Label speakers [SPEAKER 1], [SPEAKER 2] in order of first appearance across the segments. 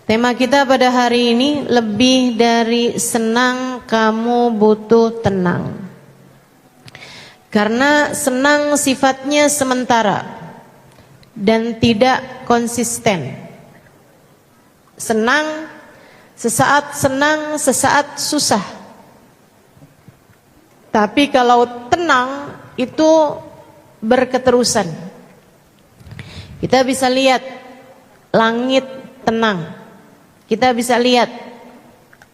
[SPEAKER 1] Tema kita pada hari ini, lebih dari senang kamu butuh tenang. Karena senang sifatnya sementara dan tidak konsisten. Senang, sesaat susah. Tapi kalau tenang itu berketerusan. Kita bisa lihat langit tenang. Kita bisa lihat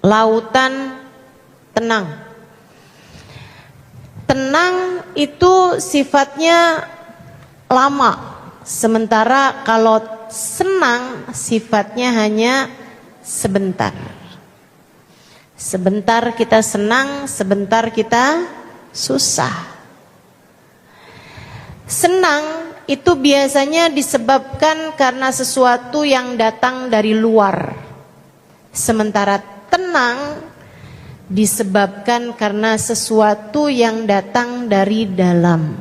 [SPEAKER 1] lautan tenang. Tenang itu sifatnya lama. Sementara kalau senang sifatnya hanya sebentar. Sebentar kita senang, sebentar kita susah. Senang itu biasanya disebabkan karena sesuatu yang datang dari luar. Sementara tenang disebabkan karena sesuatu yang datang dari dalam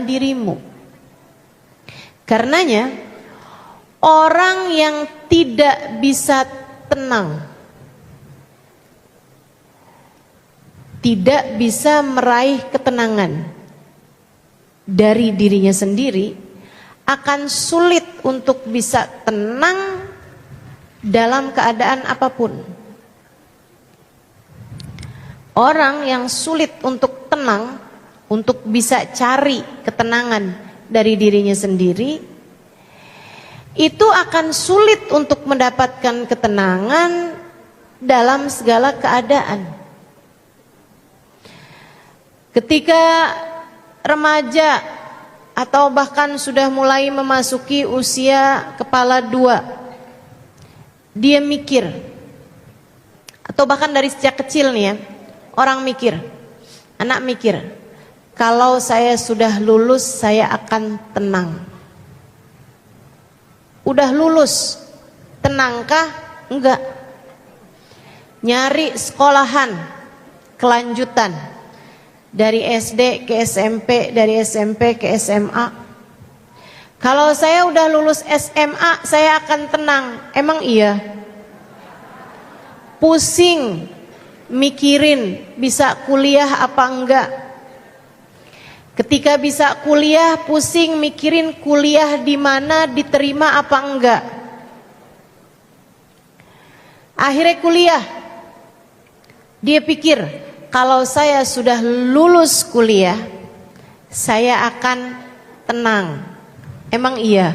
[SPEAKER 1] dirimu. Karenanya orang yang tidak bisa tenang, tidak bisa meraih ketenangan dari dirinya sendiri, akan sulit untuk bisa tenang dalam keadaan apapun. Orang yang sulit untuk tenang, untuk bisa cari ketenangan dari dirinya sendiri, itu akan sulit untuk mendapatkan ketenangan dalam segala keadaan. Ketika remaja atau bahkan sudah mulai memasuki usia kepala dua, dia mikir, atau bahkan dari sejak kecil nih ya, orang mikir, anak mikir, kalau saya sudah lulus saya akan tenang. Udah lulus, tenangkah? Enggak. Nyari sekolahan kelanjutan dari SD ke SMP, dari SMP ke SMA. Kalau saya udah lulus SMA saya akan tenang. Emang iya? Pusing mikirin bisa kuliah apa enggak. Ketika bisa kuliah, pusing mikirin kuliah di mana, diterima apa enggak. Akhirnya kuliah, dia pikir, kalau saya sudah lulus kuliah, saya akan tenang. Emang iya?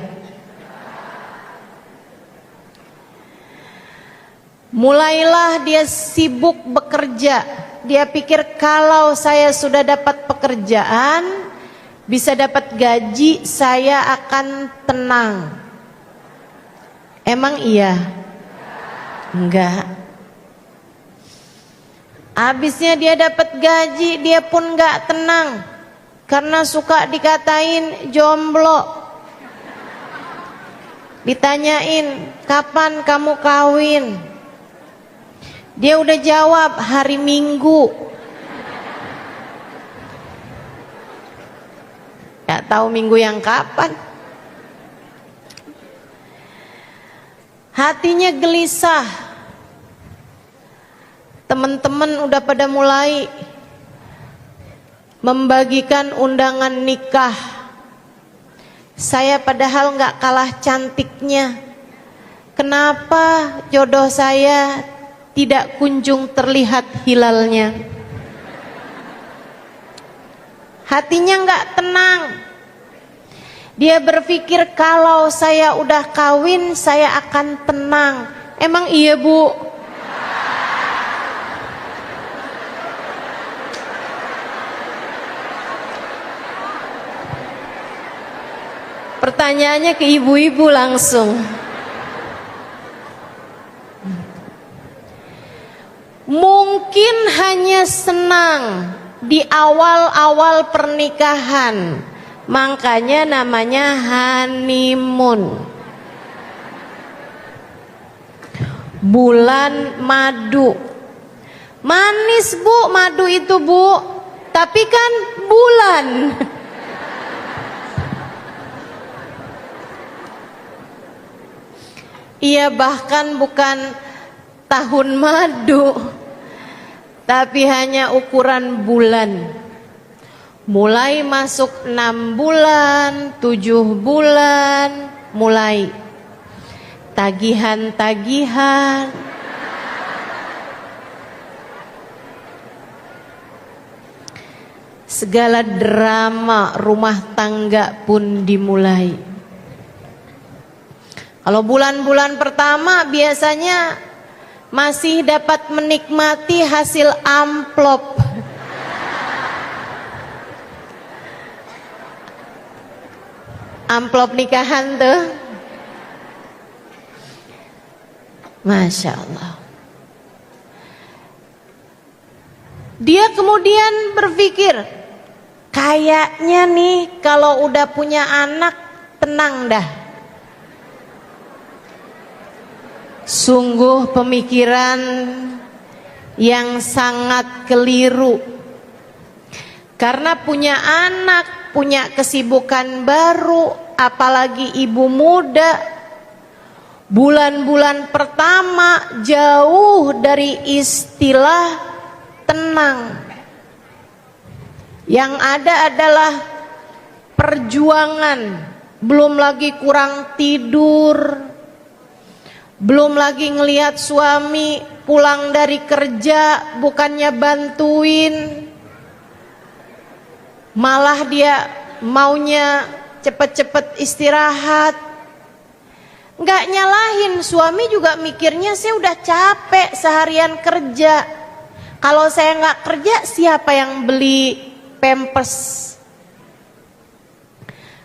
[SPEAKER 1] Mulailah dia sibuk bekerja. Dia pikir kalau saya sudah dapat pekerjaan, bisa dapat gaji, saya akan tenang. Emang iya? Enggak. Habisnya dia dapat gaji, dia pun enggak tenang. Karena suka dikatain jomblo. Ditanyain, kapan kamu kawin? Dia udah jawab, hari Minggu. Gak tahu minggu yang kapan. Hatinya gelisah. Teman-teman udah pada mulai membagikan undangan nikah. Saya padahal gak kalah cantiknya. Kenapa jodoh saya tidak kunjung terlihat hilalnya? Hatinya gak tenang. Dia berpikir kalau saya udah kawin saya akan tenang. Emang iya, Bu? Pertanyaannya ke ibu-ibu langsung. Mungkin hanya senang di awal-awal pernikahan, makanya namanya honeymoon. Bulan madu. Manis, Bu, madu itu, Bu. Tapi kan bulan. Ia bahkan bukan tahun madu, tapi hanya ukuran bulan. Mulai masuk 6 bulan, 7 bulan, mulai tagihan-tagihan. Segala drama rumah tangga pun dimulai. Kalau bulan-bulan pertama biasanya masih dapat menikmati hasil amplop. Amplop nikahan tuh. Masya Allah. Dia kemudian berpikir, kayaknya nih kalau udah punya anak tenang dah. Sungguh pemikiran yang sangat keliru. Karena punya anak, punya kesibukan baru, apalagi ibu muda, bulan-bulan pertama jauh dari istilah tenang. Yang ada adalah perjuangan, belum lagi kurang tidur, belum lagi ngelihat suami pulang dari kerja bukannya bantuin, malah dia maunya cepet-cepet istirahat. Nggak nyalahin, suami juga mikirnya saya udah capek seharian kerja. Kalau saya nggak kerja siapa yang beli pampers?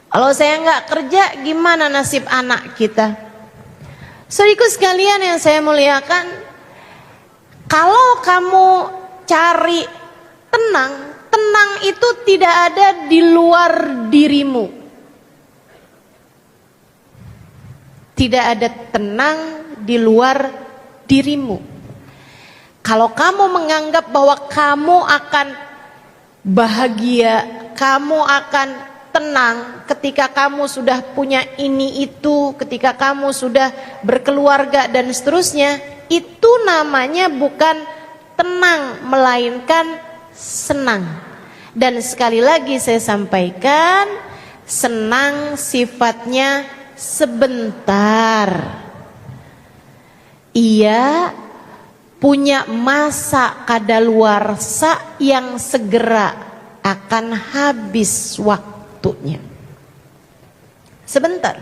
[SPEAKER 1] Kalau saya nggak kerja gimana nasib anak kita? Saudaraku sekalian yang saya muliakan, kalau kamu cari tenang, tenang itu tidak ada di luar dirimu. Tidak ada tenang di luar dirimu. Kalau kamu menganggap bahwa kamu akan bahagia, kamu akan tenang ketika kamu sudah punya ini itu, ketika kamu sudah berkeluarga dan seterusnya, itu namanya bukan tenang, melainkan senang. Dan sekali lagi saya sampaikan, senang sifatnya sebentar. Ia punya masa kadaluarsa yang segera akan habis waktunya. Sebentar.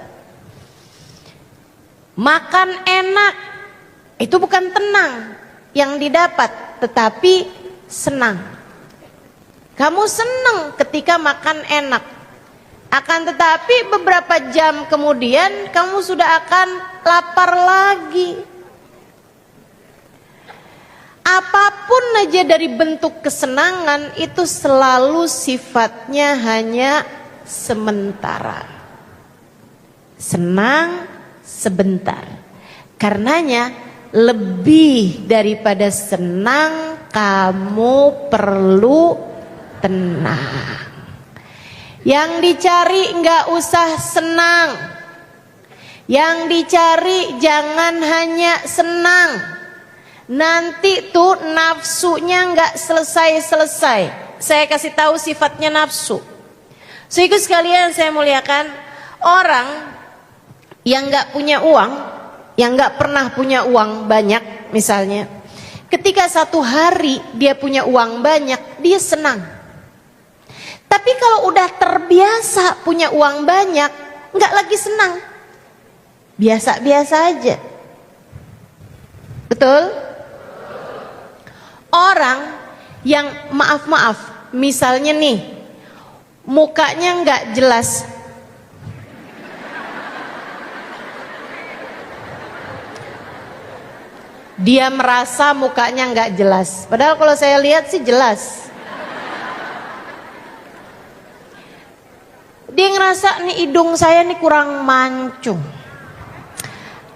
[SPEAKER 1] Makan enak itu bukan tenang yang didapat, tetapi senang. Kamu senang ketika makan enak. Akan tetapi beberapa jam kemudian kamu sudah akan lapar lagi. Apapun aja dari bentuk kesenangan itu selalu sifatnya hanya sementara. Senang sebentar. Karenanya lebih daripada senang, kamu perlu tenang. Yang dicari nggak usah senang. Yang dicari jangan hanya senang. Nanti tuh nafsunya nggak selesai-selesai. Saya kasih tahu sifatnya nafsu. Saudaraku sekalian saya muliakan, orang yang nggak punya uang, yang nggak pernah punya uang banyak misalnya, ketika satu hari dia punya uang banyak, dia senang. Tapi kalau udah terbiasa punya uang banyak, nggak lagi senang, biasa-biasa aja. Betul? Orang yang maaf-maaf, misalnya nih, mukanya nggak jelas, dia merasa mukanya nggak jelas. Padahal kalau saya lihat sih jelas. Dia ngerasa nih hidung saya nih kurang mancung,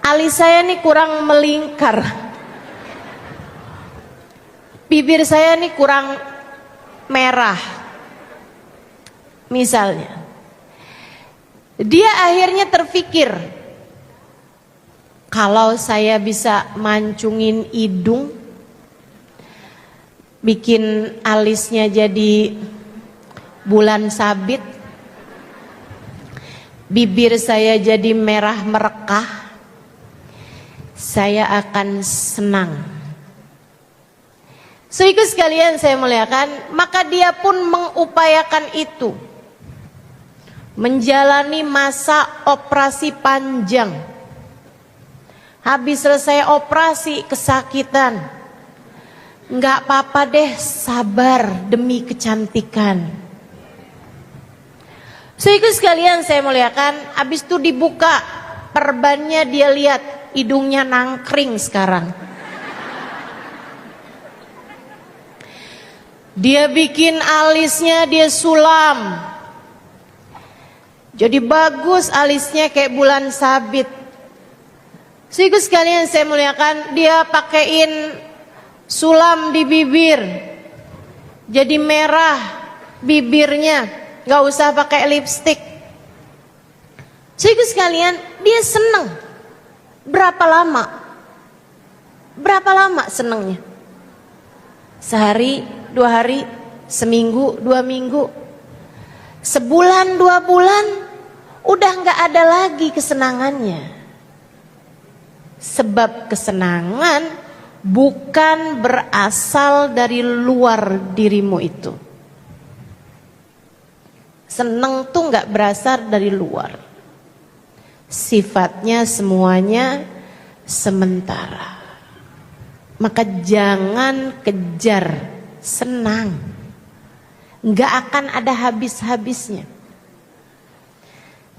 [SPEAKER 1] alis saya nih kurang melingkar, bibir saya nih kurang merah. Misalnya, dia akhirnya terpikir, Kalau saya bisa mancungin hidung, bikin alisnya jadi bulan sabit, bibir saya jadi merah merekah, saya akan senang. Saudaraku sekalian saya muliakan, maka dia pun mengupayakan itu. Menjalani masa operasi panjang. Habis selesai operasi kesakitan. Enggak apa-apa deh, sabar demi kecantikan. Saudaraku sekalian saya muliakan, habis itu dibuka perbannya, dia lihat hidungnya nangkring sekarang. Dia bikin alisnya, dia sulam. Jadi bagus alisnya kayak bulan sabit. Saudaraku sekalian saya muliakan, dia pakein sulam di bibir. Jadi merah bibirnya, gak usah pakai lipstik. Saudaraku sekalian, dia seneng. Berapa lama? Berapa lama senengnya? Sehari, 2 hari, seminggu, 2 minggu, sebulan, 2 bulan, udah gak ada lagi kesenangannya. Sebab kesenangan bukan berasal dari luar dirimu itu. Seneng tuh gak berasal dari luar. Sifatnya semuanya sementara. Maka jangan kejar senang. Gak akan ada habis-habisnya.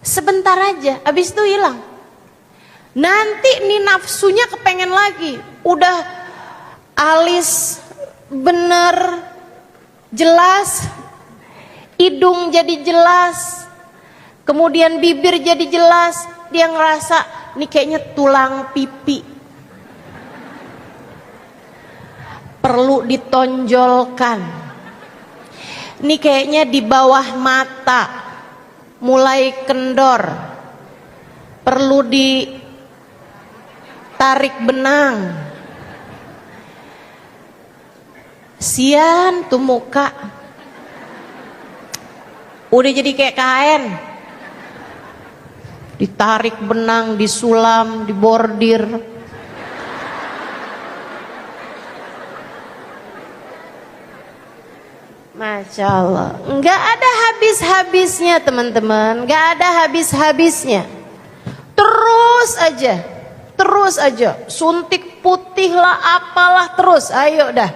[SPEAKER 1] Sebentar aja, habis itu hilang. Nanti nih nafsunya kepengen lagi. Udah alis bener, jelas, hidung jadi jelas, kemudian bibir jadi jelas. Dia ngerasa nih kayaknya tulang pipi perlu ditonjolkan. Nih kayaknya di bawah mata mulai kendor, perlu ditarik benang. Sian tuh muka udah jadi kayak kain, ditarik benang, disulam, dibordir. Masya Allah, nggak ada habis-habisnya teman-teman, nggak ada habis-habisnya. Terus aja, suntik putih lah, apalah terus, ayo dah.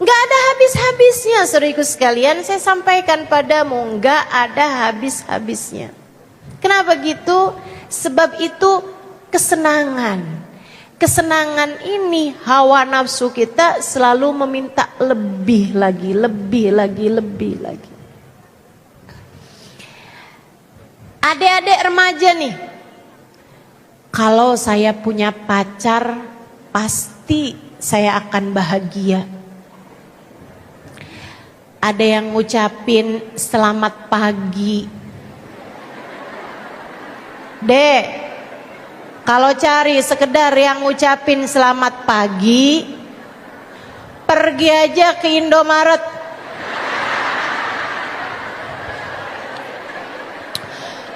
[SPEAKER 1] Nggak ada habis-habisnya, saudaraku sekalian, saya sampaikan padamu, nggak ada habis-habisnya. Kenapa gitu? Sebab itu kesenangan. Kesenangan ini hawa nafsu kita selalu meminta lebih lagi. Adik-adik remaja nih, kalau saya punya pacar pasti saya akan bahagia. Ada yang ngucapin selamat pagi. Dek, kalau cari sekedar yang ngucapin selamat pagi, pergi aja ke Indomaret.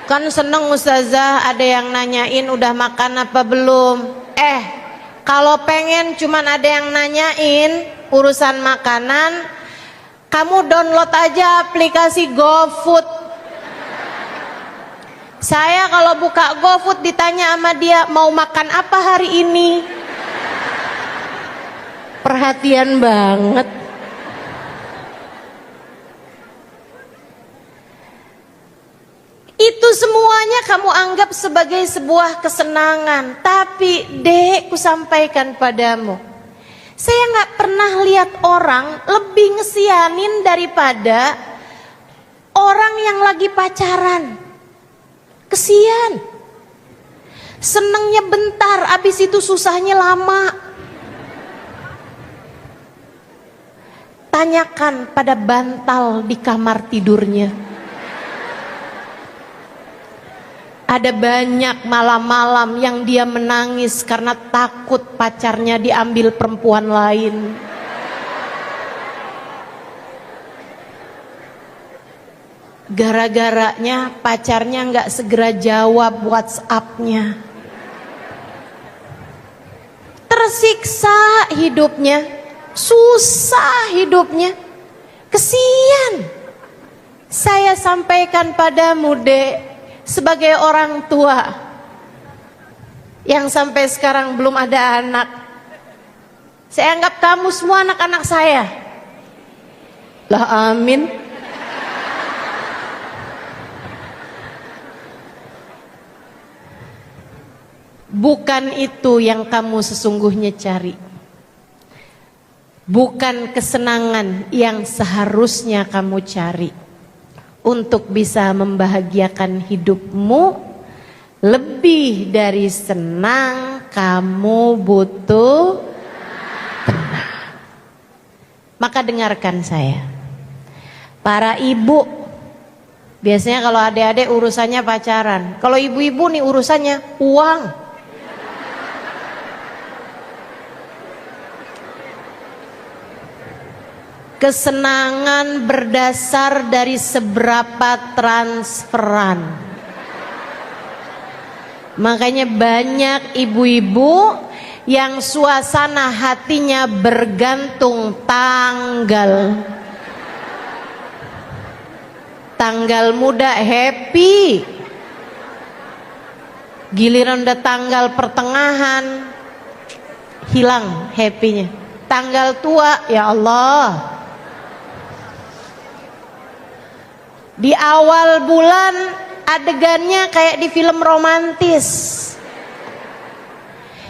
[SPEAKER 1] Kan seneng ustazah, ada yang nanyain udah makan apa belum. Kalau pengen cuman ada yang nanyain urusan makanan, kamu download aja aplikasi GoFood. Saya kalau buka GoFood ditanya sama dia mau makan apa hari ini. Perhatian banget. Itu semuanya kamu anggap sebagai sebuah kesenangan. Tapi dek, ku sampaikan padamu, saya gak pernah lihat orang lebih ngesianin daripada orang yang lagi pacaran. Kesian, senengnya bentar, abis itu susahnya lama. Tanyakan pada bantal di kamar tidurnya. Ada banyak malam-malam yang dia menangis karena takut pacarnya diambil perempuan lain. Gara-garanya pacarnya nggak segera jawab WhatsApp-nya. Tersiksa hidupnya, susah hidupnya, kesian. Saya sampaikan padamu, Dek, sebagai orang tua yang sampai sekarang belum ada anak, saya anggap kamu semua anak-anak saya. Lah amin. Bukan itu yang kamu sesungguhnya cari. Bukan kesenangan yang seharusnya kamu cari. Untuk bisa membahagiakan hidupmu, lebih dari senang, kamu butuh tenang. Maka dengarkan saya. Para ibu, biasanya kalau adik-adik urusannya pacaran. Kalau ibu-ibu nih urusannya uang. Kesenangan berdasar dari seberapa transferan. Makanya banyak ibu-ibu yang suasana hatinya bergantung tanggal. Tanggal muda happy, giliran udah tanggal pertengahan hilang happynya. Tanggal tua, ya Allah, di awal bulan adegannya kayak di film romantis,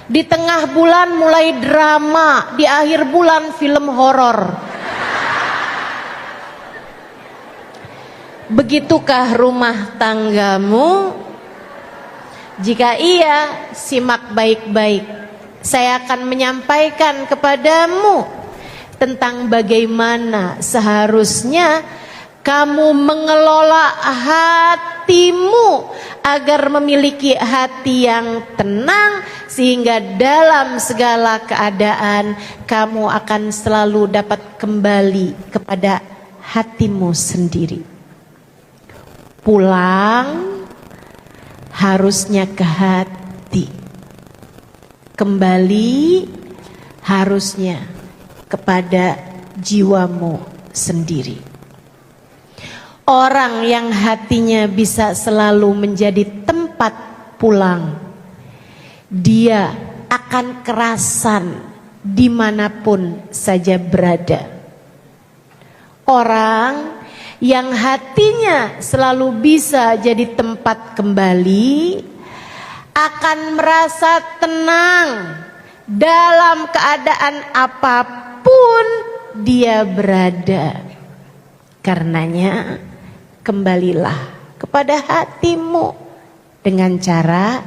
[SPEAKER 1] di tengah bulan mulai drama, di akhir bulan film horor. Begitukah rumah tanggamu? Jika iya, simak baik-baik. Saya akan menyampaikan kepadamu tentang bagaimana seharusnya kamu mengelola hatimu agar memiliki hati yang tenang, sehingga dalam segala keadaan kamu akan selalu dapat kembali kepada hatimu sendiri. Pulang harusnya ke hati, kembali harusnya kepada jiwamu sendiri. Orang yang hatinya bisa selalu menjadi tempat pulang, dia akan kerasan dimanapun saja berada. Orang yang hatinya selalu bisa jadi tempat kembali akan merasa tenang dalam keadaan apapun dia berada. Karenanya kembalilah kepada hatimu dengan cara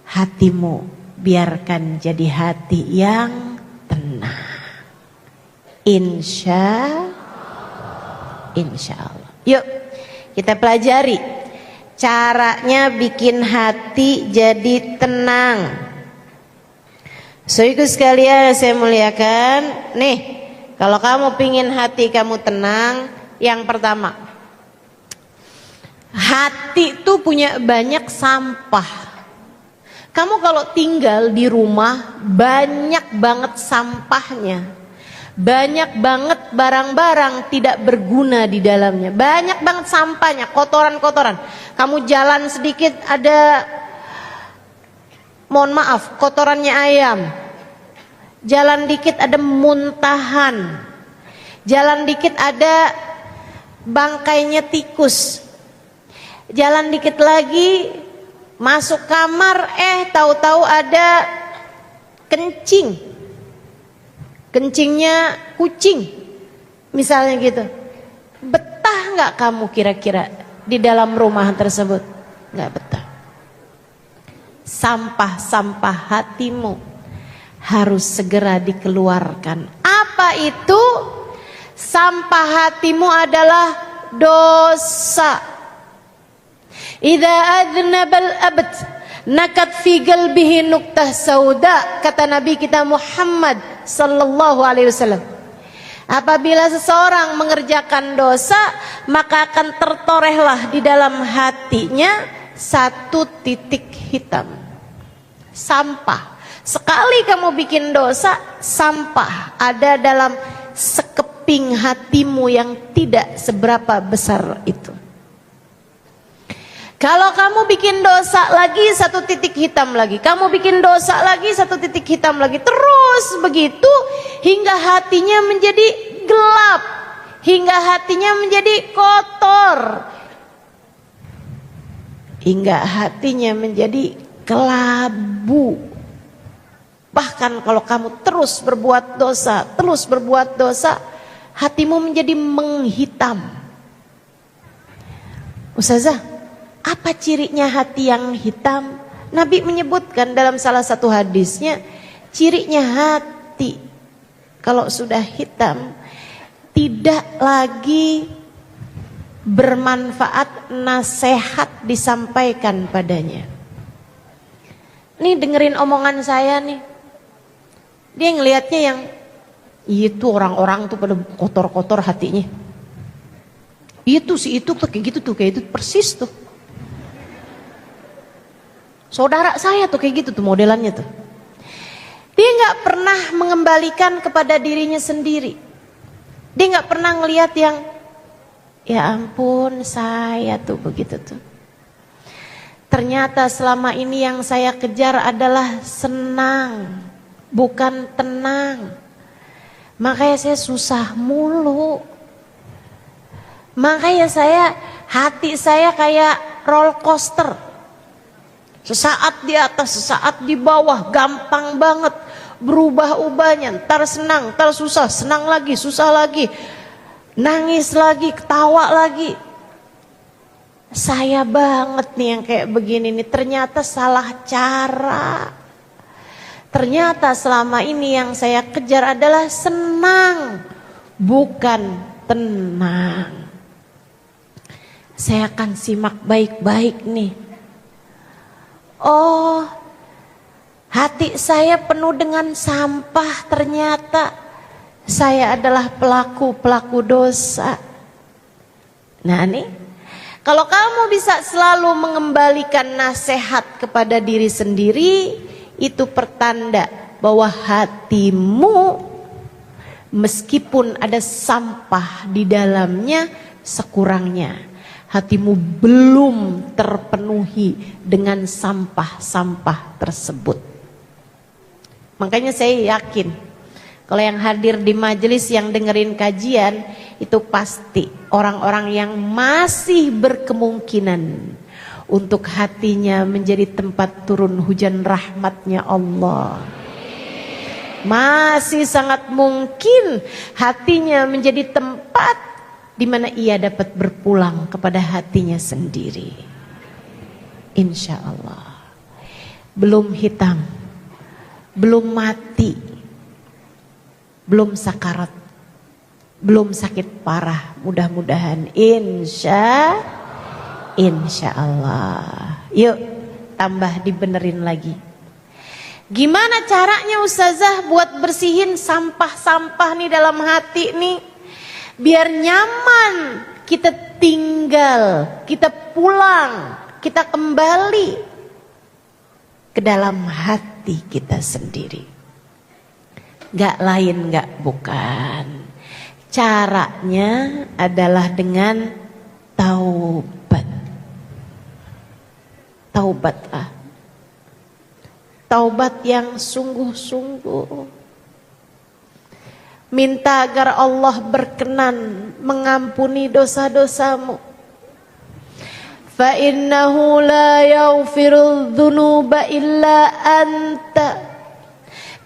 [SPEAKER 1] hatimu biarkan jadi hati yang tenang. Insya Allah. Yuk kita pelajari caranya bikin hati jadi tenang. Saudaraku sekalian saya muliakan, nih kalau kamu pingin hati kamu tenang, yang pertama, hati itu punya banyak sampah. Kamu kalau tinggal di rumah banyak banget sampahnya, banyak banget barang-barang tidak berguna di dalamnya, banyak banget sampahnya, kotoran-kotoran. Kamu jalan sedikit ada, mohon maaf, kotorannya ayam. Jalan dikit ada muntahan, jalan dikit ada bangkainya tikus, jalan dikit lagi masuk kamar tahu-tahu ada kencing, kencingnya kucing misalnya gitu. Betah nggak kamu kira-kira di dalam rumah tersebut? Nggak betah. Sampah-sampah hatimu harus segera dikeluarkan. Apa itu? Sampah hatimu adalah dosa. idza adnabal abd nakat fi qalbihi nuqtah sauda, kata Nabi kita Muhammad sallallahu alaihi wasallam. Apabila seseorang mengerjakan dosa, maka akan tertorehlah di dalam hatinya satu titik hitam. Sampah. Sekali kamu bikin dosa, sampah ada dalam sekeping hatimu yang tidak seberapa besar itu. Kalau kamu bikin dosa lagi, satu titik hitam lagi. Kamu bikin dosa lagi, satu titik hitam lagi. Terus begitu hingga hatinya menjadi gelap, hingga hatinya menjadi kotor, hingga hatinya menjadi kelabu. Bahkan kalau kamu terus berbuat dosa, hatimu menjadi menghitam. Ustazah, apa cirinya hati yang hitam? Nabi menyebutkan dalam salah satu hadisnya, cirinya hati kalau sudah hitam tidak lagi bermanfaat nasihat disampaikan padanya. Nih dengerin omongan saya nih. Dia ngelihatnya yang itu orang-orang tuh pada kotor-kotor hatinya. Itu si itu tuh kayak gitu tuh, kayak itu persis tuh. Saudara saya tuh kayak gitu tuh modelannya tuh. Dia nggak pernah mengembalikan kepada dirinya sendiri. Dia nggak pernah ngelihat yang ya ampun saya tuh begitu tuh. Ternyata selama ini yang saya kejar adalah senang, bukan tenang. Makanya saya susah mulu. Makanya hati saya kayak roller coaster. Sesaat di atas, sesaat di bawah, gampang banget berubah-ubahnya. Ntar senang, ntar susah, senang lagi, susah lagi, nangis lagi, ketawa lagi. Saya banget nih yang kayak begini nih, ternyata salah cara. Ternyata selama ini yang saya kejar adalah senang, bukan tenang. Saya akan simak baik-baik nih. Oh, hati saya penuh dengan sampah, ternyata saya adalah pelaku dosa. Nah nih, kalau kamu bisa selalu mengembalikan nasihat kepada diri sendiri, itu pertanda bahwa hatimu meskipun ada sampah di dalamnya, sekurangnya hatimu belum terpenuhi dengan sampah-sampah tersebut. Makanya saya yakin kalau yang hadir di majelis yang dengerin kajian itu pasti orang-orang yang masih berkemungkinan untuk hatinya menjadi tempat turun hujan rahmatnya Allah. Masih sangat mungkin hatinya menjadi tempat di mana ia dapat berpulang kepada hatinya sendiri. Insya Allah. Belum hitam, belum mati, belum sakarat, belum sakit parah. Mudah-mudahan insya Allah. Yuk tambah dibenerin lagi. Gimana caranya Ustazah buat bersihin sampah-sampah nih dalam hati nih? Biar nyaman kita tinggal, kita pulang, kita kembali ke dalam hati kita sendiri. Gak lain gak bukan. Caranya adalah dengan taubat. Taubatlah. Taubat yang sungguh-sungguh. Minta agar Allah berkenan mengampuni dosa-dosamu. Fa innahu la yaghfirudz dzunuba illa anta.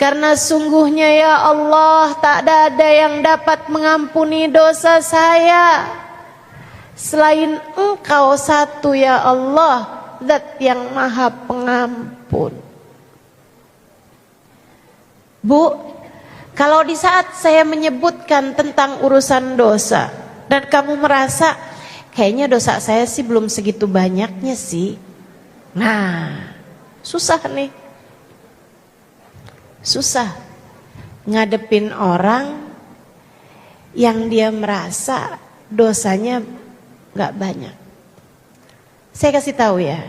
[SPEAKER 1] Karena sungguhnya ya Allah tak ada yang dapat mengampuni dosa saya selain Engkau satu ya Allah, Zat yang Maha Pengampun. Bu, kalau di saat saya menyebutkan tentang urusan dosa dan kamu merasa kayaknya dosa saya sih belum segitu banyaknya sih. Nah, susah nih. Susah ngadepin orang yang dia merasa dosanya gak banyak. Saya kasih tahu ya,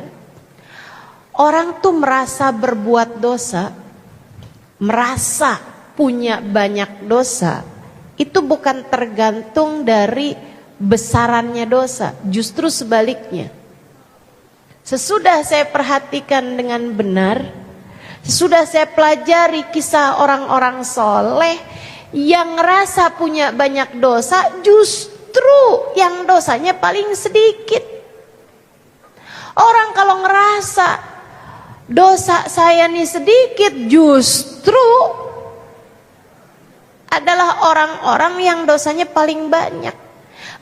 [SPEAKER 1] orang tuh merasa berbuat dosa, merasa punya banyak dosa, itu bukan tergantung dari besarannya dosa, justru sebaliknya. Sesudah saya perhatikan dengan benar, sesudah saya pelajari kisah orang-orang soleh yang ngerasa punya banyak dosa, justru yang dosanya paling sedikit. Orang kalau ngerasa dosa saya nih sedikit, justru adalah orang-orang yang dosanya paling banyak.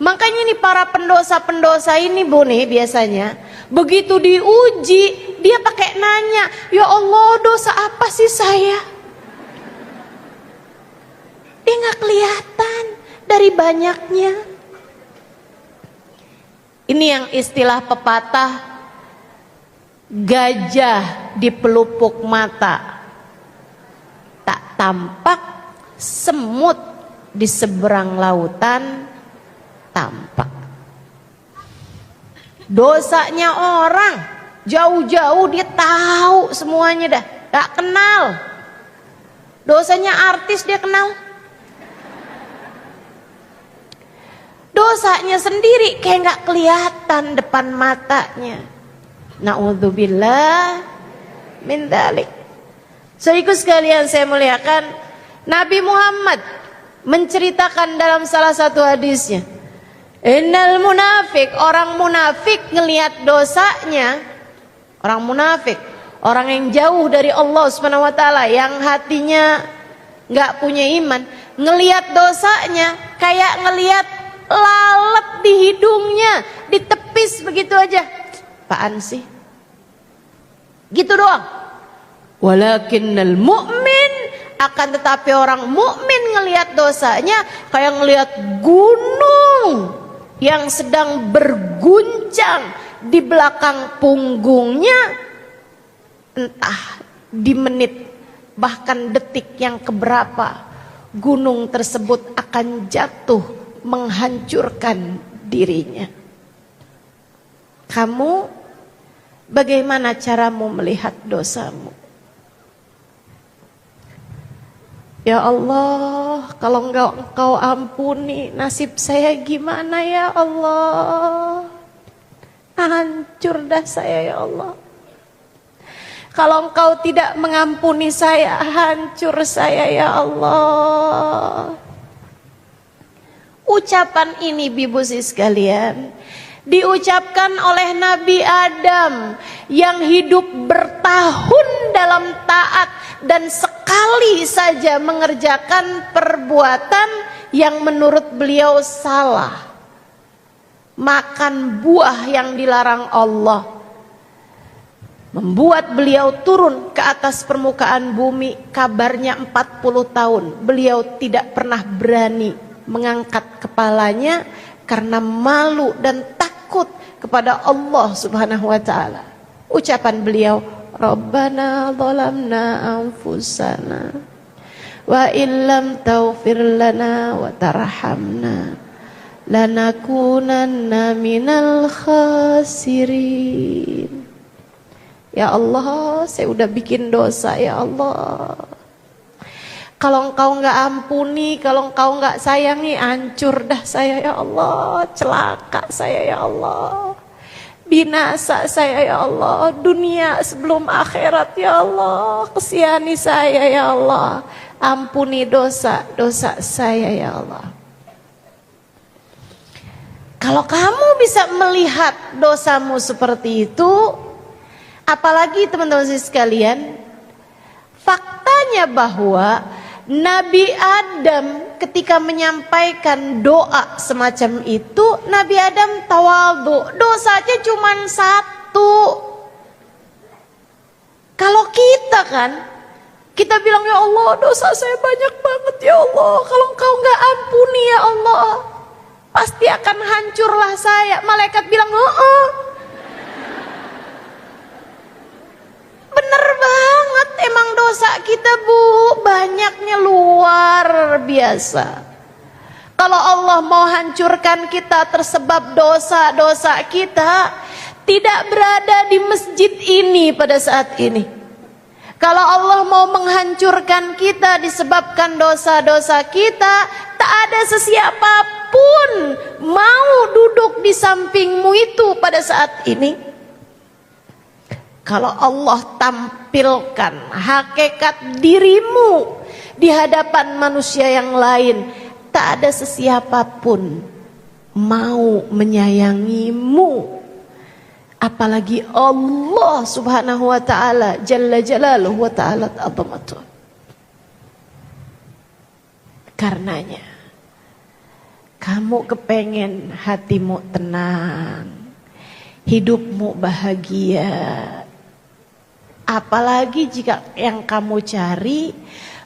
[SPEAKER 1] Makanya nih para pendosa-pendosa ini Bu nih biasanya begitu diuji dia pakai nanya, ya Allah dosa apa sih saya? Dia gak kelihatan dari banyaknya. Ini yang istilah pepatah, gajah di pelupuk mata, tak tampak semut di seberang lautan tampak. Dosanya orang jauh-jauh dia tahu semuanya dah, gak kenal. Dosanya artis dia kenal. Dosanya sendiri kayak gak kelihatan depan matanya. Na'udzubillah min dzalik. Saudaraku sekalian saya muliakan, Nabi Muhammad menceritakan dalam salah satu hadisnya, innal munafik, orang munafik ngelihat dosanya, orang munafik, orang yang jauh dari Allah Subhanahu wa taala, yang hatinya enggak punya iman, ngelihat dosanya kayak ngelihat lalat di hidungnya, ditepis begitu aja. Apaan sih? Gitu doang. Walakinnal mu'min, akan tetapi orang mukmin ngelihat dosanya kayak ngelihat gunung yang sedang berguncang di belakang punggungnya, entah di menit bahkan detik yang keberapa gunung tersebut akan jatuh menghancurkan dirinya. Kamu bagaimana caramu melihat dosamu? Ya Allah, kalau engkau ampuni, nasib saya gimana ya Allah? Hancur dah saya ya Allah. Kalau engkau tidak mengampuni saya, hancur saya ya Allah. Ucapan ini Bibu sekalian diucapkan oleh Nabi Adam yang hidup bertahun dalam taat dan sekali saja mengerjakan perbuatan yang menurut beliau salah. Makan buah yang dilarang Allah membuat beliau turun ke atas permukaan bumi. Kabarnya 40 tahun beliau tidak pernah berani mengangkat kepalanya karena malu dan takut kepada Allah Subhanahu wa taala. Ucapan beliau, Rabbana zalamna anfusana wa illam taghfir lana wa tarhamna lanakunanna minal khasirin. Ya Allah, saya udah bikin dosa ya Allah. Kalau engkau enggak ampuni, kalau engkau enggak sayangi, hancur dah saya ya Allah, celaka saya ya Allah, binasa saya ya Allah, dunia sebelum akhirat ya Allah, kesihani saya ya Allah, ampuni dosa-dosa saya ya Allah. Kalau kamu bisa melihat dosamu seperti itu, apalagi teman-teman sekalian, faktanya bahwa Nabi Adam ketika menyampaikan doa semacam itu, Nabi Adam tawadhu, dosanya cuma satu. Kalau kita kan, kita bilang ya Allah dosa saya banyak banget ya Allah, kalau engkau enggak ampuni ya Allah, pasti akan hancurlah saya. Malaikat bilang, oh, bener banget, emang dosa kita Bu, banyaknya luar biasa. Kalau Allah mau hancurkan kita tersebab dosa-dosa kita, tidak berada di masjid ini pada saat ini. Kalau Allah mau menghancurkan kita disebabkan dosa-dosa kita, tak ada sesiapapun mau duduk di sampingmu itu pada saat ini. Kalau Allah tampilkan hakikat dirimu di hadapan manusia yang lain, tak ada sesiapapun mau menyayangimu. Apalagi Allah subhanahu wa ta'ala jalla jalaluhu wa ta'ala azamatuh. Karenanya kamu kepengen hatimu tenang, hidupmu bahagia. Apalagi jika yang kamu cari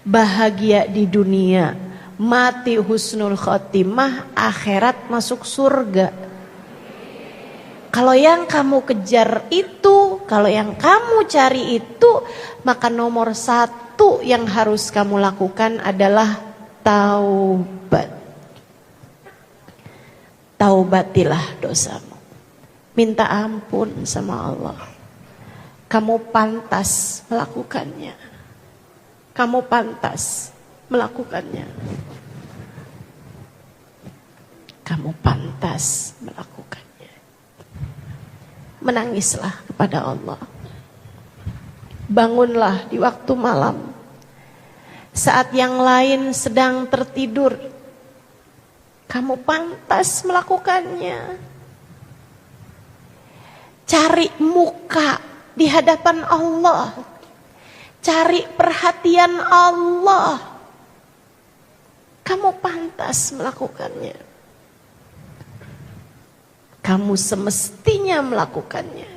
[SPEAKER 1] bahagia di dunia, mati husnul khotimah, akhirat masuk surga. Kalau yang kamu kejar itu, kalau yang kamu cari itu, maka nomor satu yang harus kamu lakukan adalah taubat. Taubatilah dosamu. Minta ampun sama Allah. Kamu pantas melakukannya. Kamu pantas melakukannya. Kamu pantas melakukannya. Menangislah kepada Allah. Bangunlah di waktu malam. Saat yang lain sedang tertidur, kamu pantas melakukannya. Cari muka di hadapan Allah. Cari perhatian Allah. Kamu pantas melakukannya. Kamu semestinya melakukannya.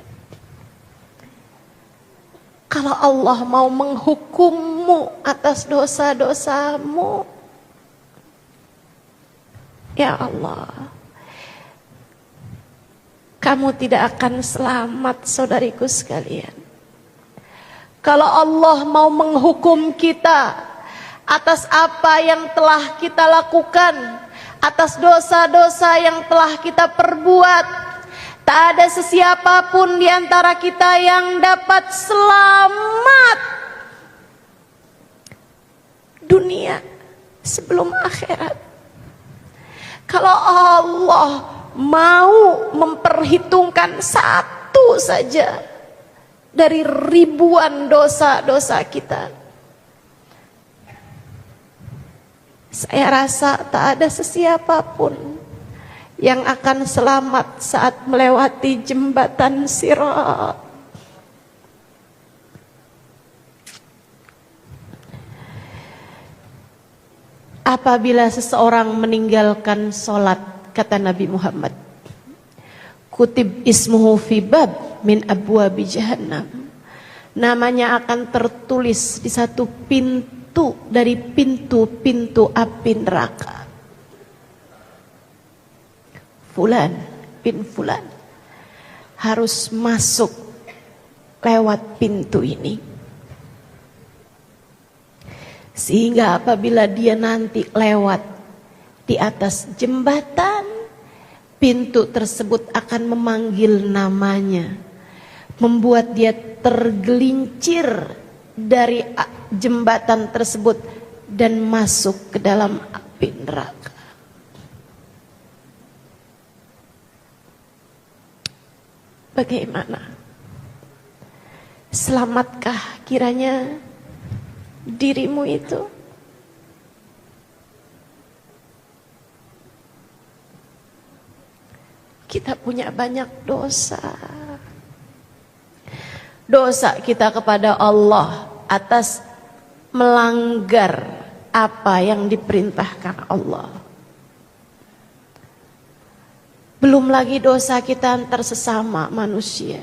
[SPEAKER 1] Kalau Allah mau menghukummu atas dosa-dosamu, ya Allah, kamu tidak akan selamat, saudariku sekalian. Kalau Allah mau menghukum kita atas apa yang telah kita lakukan, atas dosa-dosa yang telah kita perbuat, tak ada sesiapapun di antara kita yang dapat selamat dunia sebelum akhirat. Kalau Allah mau memperhitungkan satu saja dari ribuan dosa-dosa kita, saya rasa tak ada sesiapapun yang akan selamat saat melewati jembatan Sirat. Apabila seseorang meninggalkan sholat, kata Nabi Muhammad, kutib ismuhu fi bab min abwabi jahannam, namanya akan tertulis di satu pintu dari pintu-pintu api neraka. Fulan bin Fulan harus masuk lewat pintu ini. Sehingga apabila dia nanti lewat di atas jembatan, pintu tersebut akan memanggil namanya, membuat dia tergelincir dari jembatan tersebut dan masuk ke dalam api neraka. Bagaimana? Selamatkah kiranya dirimu itu? Kita punya banyak dosa. Dosa kita kepada Allah atas melanggar apa yang diperintahkan Allah. Belum lagi dosa kita antar sesama manusia.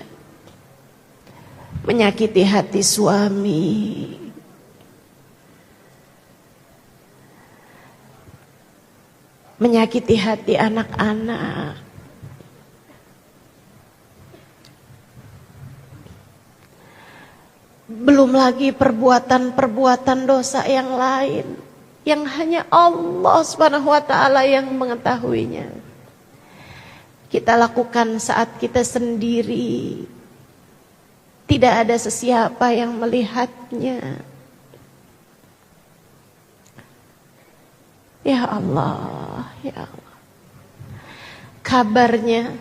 [SPEAKER 1] Menyakiti hati suami, menyakiti hati anak-anak. Belum lagi perbuatan-perbuatan dosa yang lain yang hanya Allah Subhanahu wa taala yang mengetahuinya. Kita lakukan saat kita sendiri. Tidak ada sesiapa yang melihatnya. Ya Allah, ya Allah. Kabarnya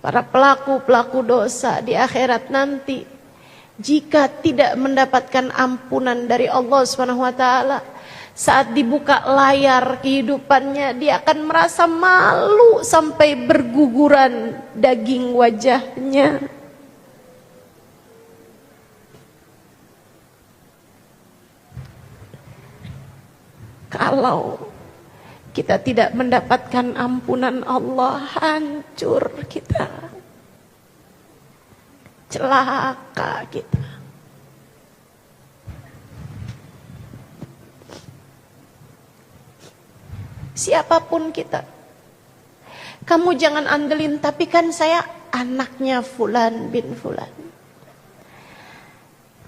[SPEAKER 1] para pelaku-pelaku dosa di akhirat nanti, jika tidak mendapatkan ampunan dari Allah Subhanahu wa taala, saat dibuka layar kehidupannya, dia akan merasa malu sampai berguguran daging wajahnya. Kalau kita tidak mendapatkan ampunan Allah, hancur kita. Celaka kita. Siapapun kita, kamu jangan andelin, tapi kan saya anaknya Fulan bin Fulan,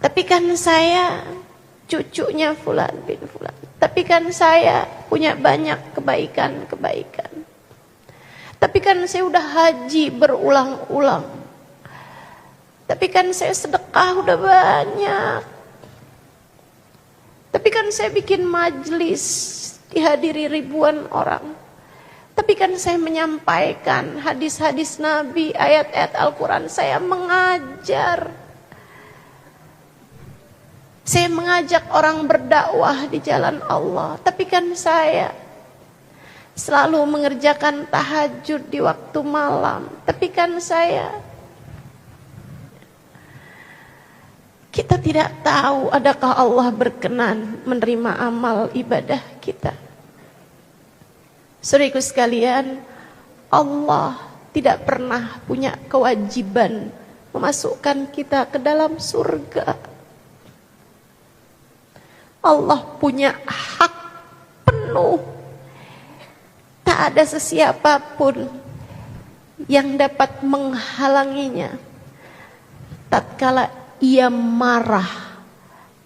[SPEAKER 1] tapi kan saya cucunya Fulan bin Fulan, tapi kan saya punya banyak kebaikan-kebaikan, tapi kan saya udah haji berulang-ulang, tapi kan saya sedekah udah banyak, tapi kan saya bikin majlis dihadiri ribuan orang, tapi kan saya menyampaikan hadis-hadis Nabi, ayat-ayat Al-Quran, saya mengajar, saya mengajak orang berdakwah di jalan Allah, tapi kan saya selalu mengerjakan tahajud di waktu malam, tapi kan kita tidak tahu adakah Allah berkenan menerima amal ibadah kita. Saudaraku sekalian, Allah tidak pernah punya kewajiban memasukkan kita ke dalam surga. Allah punya hak penuh. Tak ada sesiapapun yang dapat menghalanginya tatkala Ia marah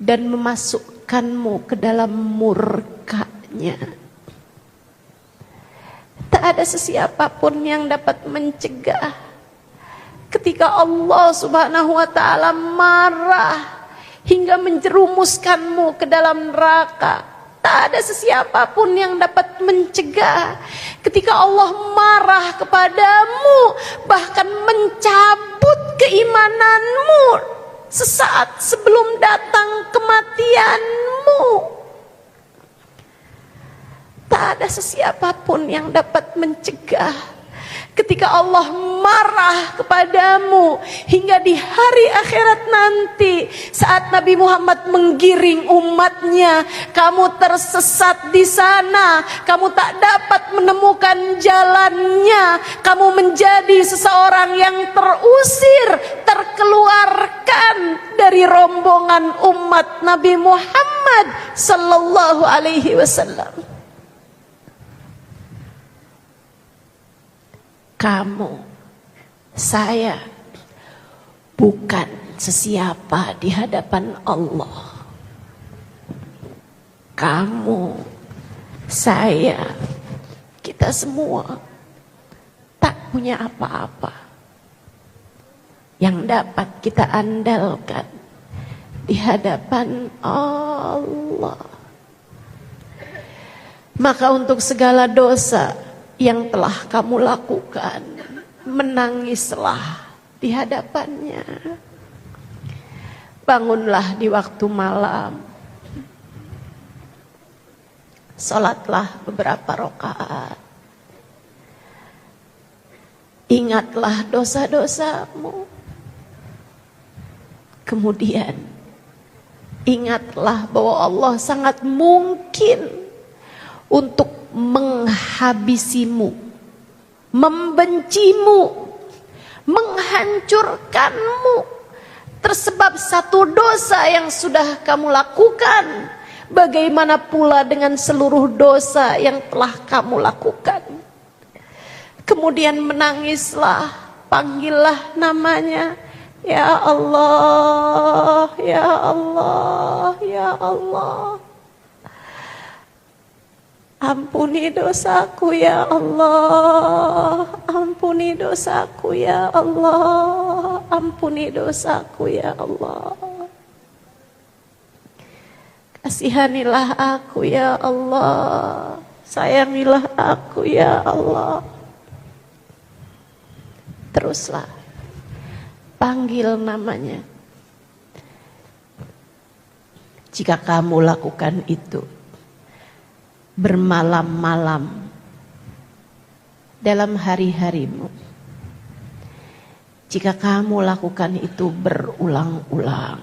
[SPEAKER 1] dan memasukkanmu ke dalam murka-Nya. Tak ada sesiapapun yang dapat mencegah ketika Allah Subhanahu wa taala marah hingga menjerumuskanmu ke dalam neraka. Tak ada sesiapapun yang dapat mencegah ketika Allah marah kepadamu, bahkan mencabut keimananmu sesaat sebelum datang kematianmu. Tak ada sesiapapun yang dapat mencegah ketika Allah marah kepadamu hingga di hari akhirat nanti, saat Nabi Muhammad menggiring umatnya, kamu tersesat di sana, kamu tak dapat menemukan jalannya, kamu menjadi seseorang yang terusir, terkeluarkan dari rombongan umat Nabi Muhammad sallallahu alaihi wasallam. Kamu, saya bukan sesiapa di hadapan Allah. Kamu, saya, kita semua tak punya apa-apa yang dapat kita andalkan di hadapan Allah. Maka untuk segala dosa yang telah kamu lakukan, menangislah di hadapannya. Bangunlah di waktu malam, salatlah beberapa rakaat, ingatlah dosa-dosamu, kemudian ingatlah bahwa Allah sangat mungkin untuk menghabisimu, membencimu, menghancurkanmu tersebab satu dosa yang sudah kamu lakukan, Bagaimana pula dengan seluruh dosa yang telah kamu lakukan? Kemudian menangislah, panggillah namanya. Ya Allah, ya Allah, ya Allah. Ampuni dosaku ya Allah, ampuni dosaku ya Allah, ampuni dosaku ya Allah. Kasihanilah aku ya Allah, sayangilah aku ya Allah. Teruslah panggil namanya. Jika kamu lakukan itu bermalam-malam dalam hari-harimu, jika kamu lakukan itu berulang-ulang,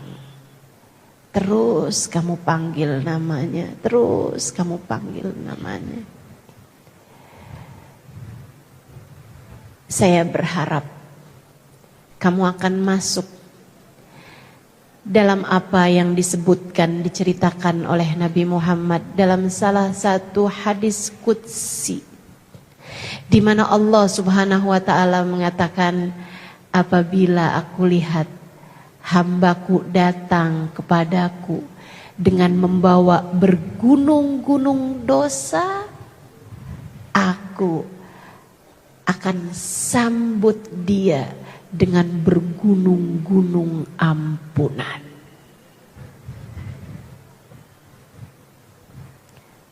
[SPEAKER 1] terus kamu panggil namanya, terus kamu panggil namanya, saya berharap kamu akan masuk dalam apa yang disebutkan, diceritakan oleh Nabi Muhammad dalam salah satu hadis qudsi, di mana Allah Subhanahu wa taala mengatakan, apabila aku lihat hambaku datang kepadaku dengan membawa bergunung-gunung dosa, aku akan sambut dia dengan bergunung-gunung ampunan.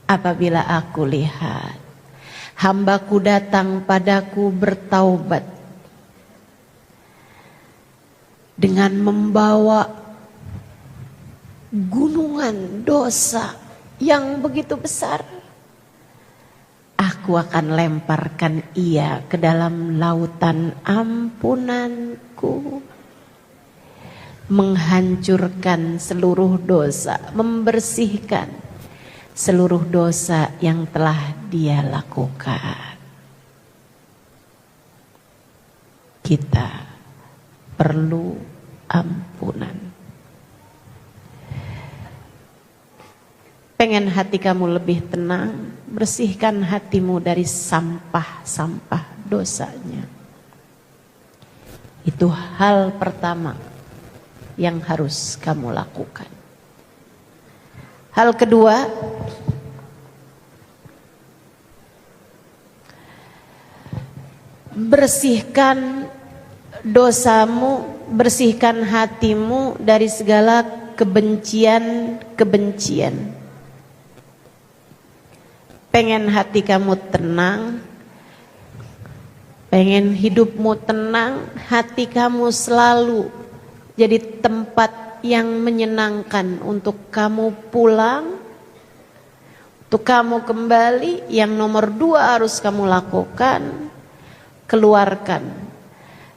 [SPEAKER 1] Apabila aku lihat hambaku datang padaku bertaubat dengan membawa gunungan dosa yang begitu besar, aku akan lemparkan ia ke dalam lautan ampunanku, menghancurkan seluruh dosa, membersihkan seluruh dosa yang telah dia lakukan. Kita perlu ampunan. Pengen hati kamu lebih tenang, bersihkan hatimu dari sampah-sampah dosanya. Itu hal pertama yang harus kamu lakukan. Hal kedua, bersihkan dosamu, bersihkan hatimu dari segala kebencian-kebencian. Pengen hati kamu tenang, pengen hidupmu tenang, hati kamu selalu jadi tempat yang menyenangkan untuk kamu pulang, untuk kamu kembali. Yang nomor 2 harus kamu lakukan, keluarkan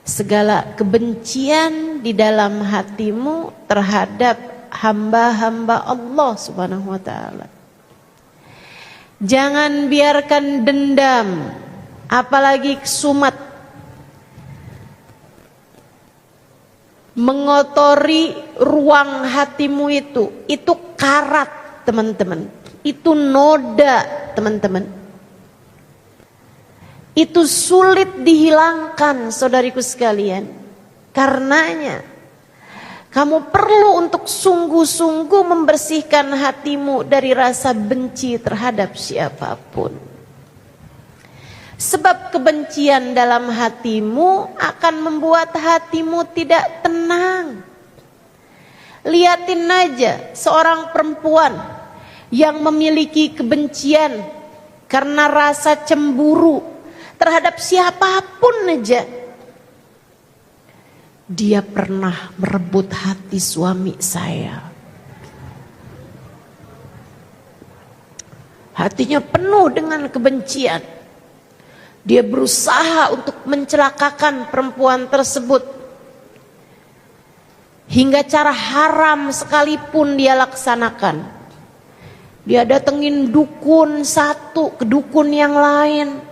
[SPEAKER 1] segala kebencian di dalam hatimu terhadap hamba-hamba Allah Subhanahu wa taala. Jangan biarkan dendam, apalagi kesumat, mengotori ruang hatimu itu. Itu karat, teman-teman. Itu noda, teman-teman. Itu sulit dihilangkan, saudariku sekalian. Karenanya kamu perlu untuk sungguh-sungguh membersihkan hatimu dari rasa benci terhadap siapapun. Sebab kebencian dalam hatimu akan membuat hatimu tidak tenang. Lihatin aja seorang perempuan yang memiliki kebencian karena rasa cemburu terhadap siapapun aja. Dia pernah merebut hati suami saya. Hatinya penuh dengan kebencian. Dia berusaha untuk mencelakakan perempuan tersebut. Hingga cara haram sekalipun dia laksanakan. Dia datengin dukun satu ke dukun yang lain.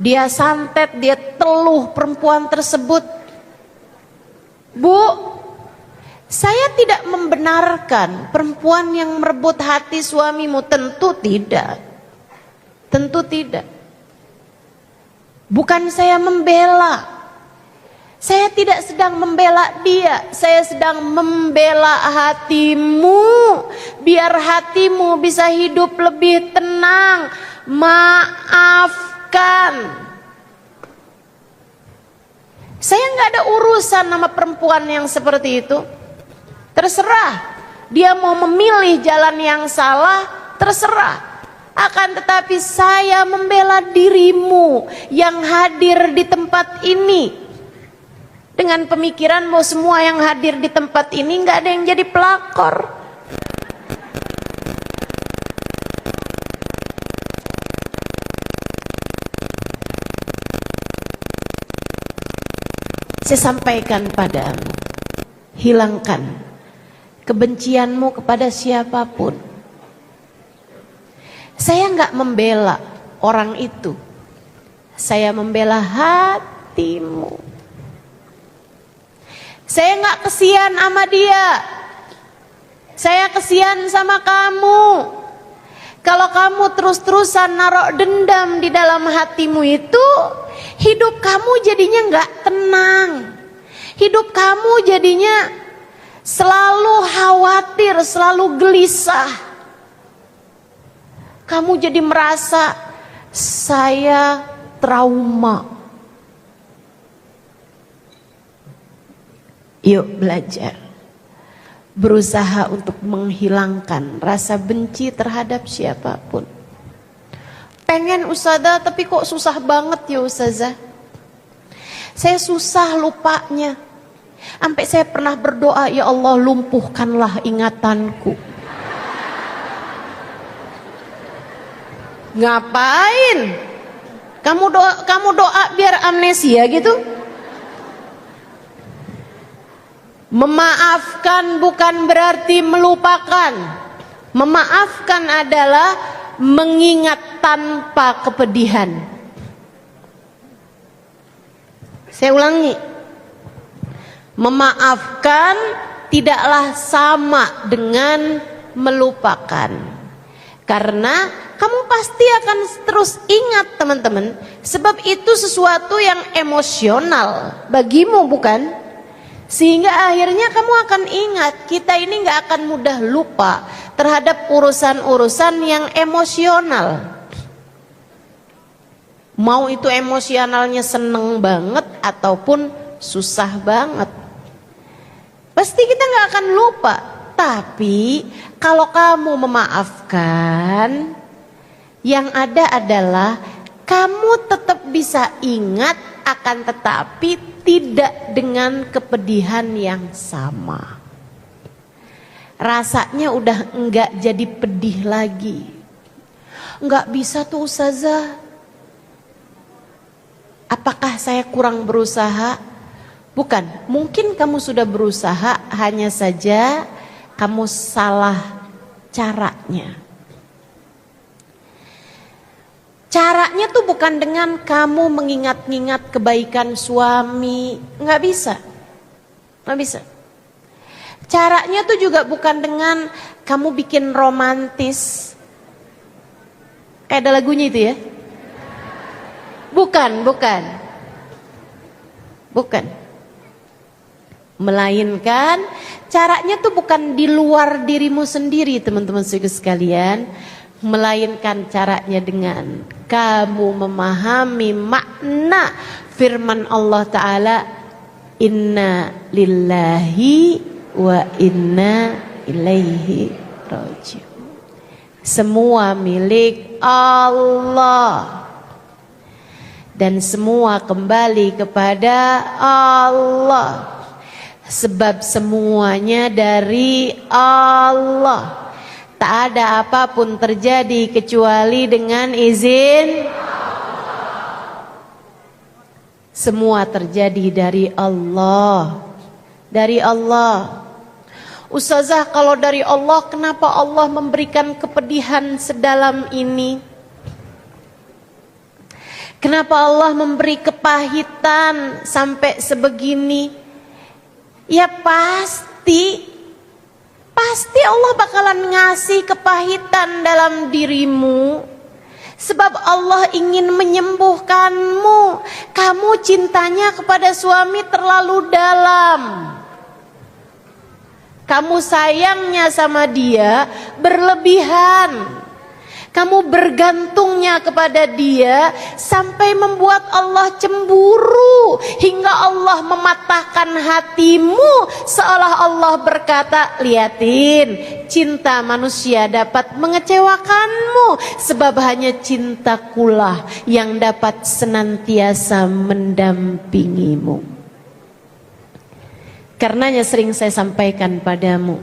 [SPEAKER 1] Dia santet, dia teluh perempuan tersebut. Bu, Saya tidak membenarkan perempuan yang merebut hati suamimu, tentu tidak. Tentu tidak. Bukan saya membela. Saya tidak sedang membela dia. Saya sedang membela hatimu. Biar hatimu bisa hidup lebih tenang. Maafkan. Saya nggak ada urusan sama perempuan yang seperti itu. Terserah. Dia mau memilih jalan yang salah, terserah. Akan tetapi saya membela dirimu yang hadir di tempat ini. Dengan pemikiran bahwa semua yang hadir di tempat ini nggak ada yang jadi pelakor. Saya sampaikan padamu, hilangkan kebencianmu kepada siapapun. Saya nggak membela orang itu. Saya membela hatimu. Saya nggak kesian sama dia. Saya kesian sama kamu. Kalau kamu terus-terusan naruh dendam di dalam hatimu itu, hidup kamu jadinya nggak tenang. Hidup kamu jadinya selalu khawatir, selalu gelisah. Kamu jadi merasa saya trauma. Yuk belajar. Berusaha untuk menghilangkan rasa benci terhadap siapapun. Pengen ustazah tapi kok susah banget ya ustazah. Saya susah lupanya. Sampai saya pernah berdoa, ya Allah lumpuhkanlah ingatanku. Ngapain? Kamu doa biar amnesia gitu? Memaafkan bukan berarti melupakan. Memaafkan adalah mengingat tanpa kepedihan. Saya ulangi. Memaafkan tidaklah sama dengan melupakan. Karena kamu pasti akan terus ingat teman-teman. Sebab itu sesuatu yang emosional bagimu bukan? Sehingga akhirnya kamu akan ingat. Kita ini gak akan mudah lupa terhadap urusan-urusan yang emosional. Mau itu emosionalnya seneng banget ataupun susah banget. Pasti kita gak akan lupa. Tapi kalau kamu memaafkan, yang ada adalah kamu tetap bisa ingat, akan tetapi tidak dengan kepedihan yang sama. Rasanya udah enggak jadi pedih lagi. Enggak bisa tuh ustazah. Apakah saya kurang berusaha? Bukan, mungkin kamu sudah berusaha, hanya saja kamu salah caranya. Caranya tuh bukan dengan kamu mengingat-ingat kebaikan suami, nggak bisa, nggak bisa. Caranya tuh juga bukan dengan kamu bikin romantis, kayak ada lagunya itu ya. Bukan. Melainkan caranya tuh bukan di luar dirimu sendiri teman-teman sekalian. Melainkan caranya dengan kamu memahami makna firman Allah Ta'ala, inna lillahi wa inna ilaihi raji'un. Semua milik Allah dan semua kembali kepada Allah. Sebab semuanya dari Allah. Tak ada apapun terjadi kecuali dengan izin Allah. Semua terjadi dari Allah. Dari Allah. Ustazah, kalau dari Allah, kenapa Allah memberikan kepedihan sedalam ini? Kenapa Allah memberi kepahitan sampai sebegini? Ya pasti ngerti, pasti Allah bakalan ngasih kepahitan dalam dirimu. Sebab Allah ingin menyembuhkanmu. Kamu cintanya kepada suami terlalu dalam. Kamu sayangnya sama dia berlebihan. Kamu bergantungnya kepada dia sampai membuat Allah cemburu. Hingga Allah mematahkan hatimu. Seolah Allah berkata, lihatin, cinta manusia dapat mengecewakanmu. Sebab hanya cintakulah yang dapat senantiasa mendampingimu. Karenanya sering saya sampaikan padamu,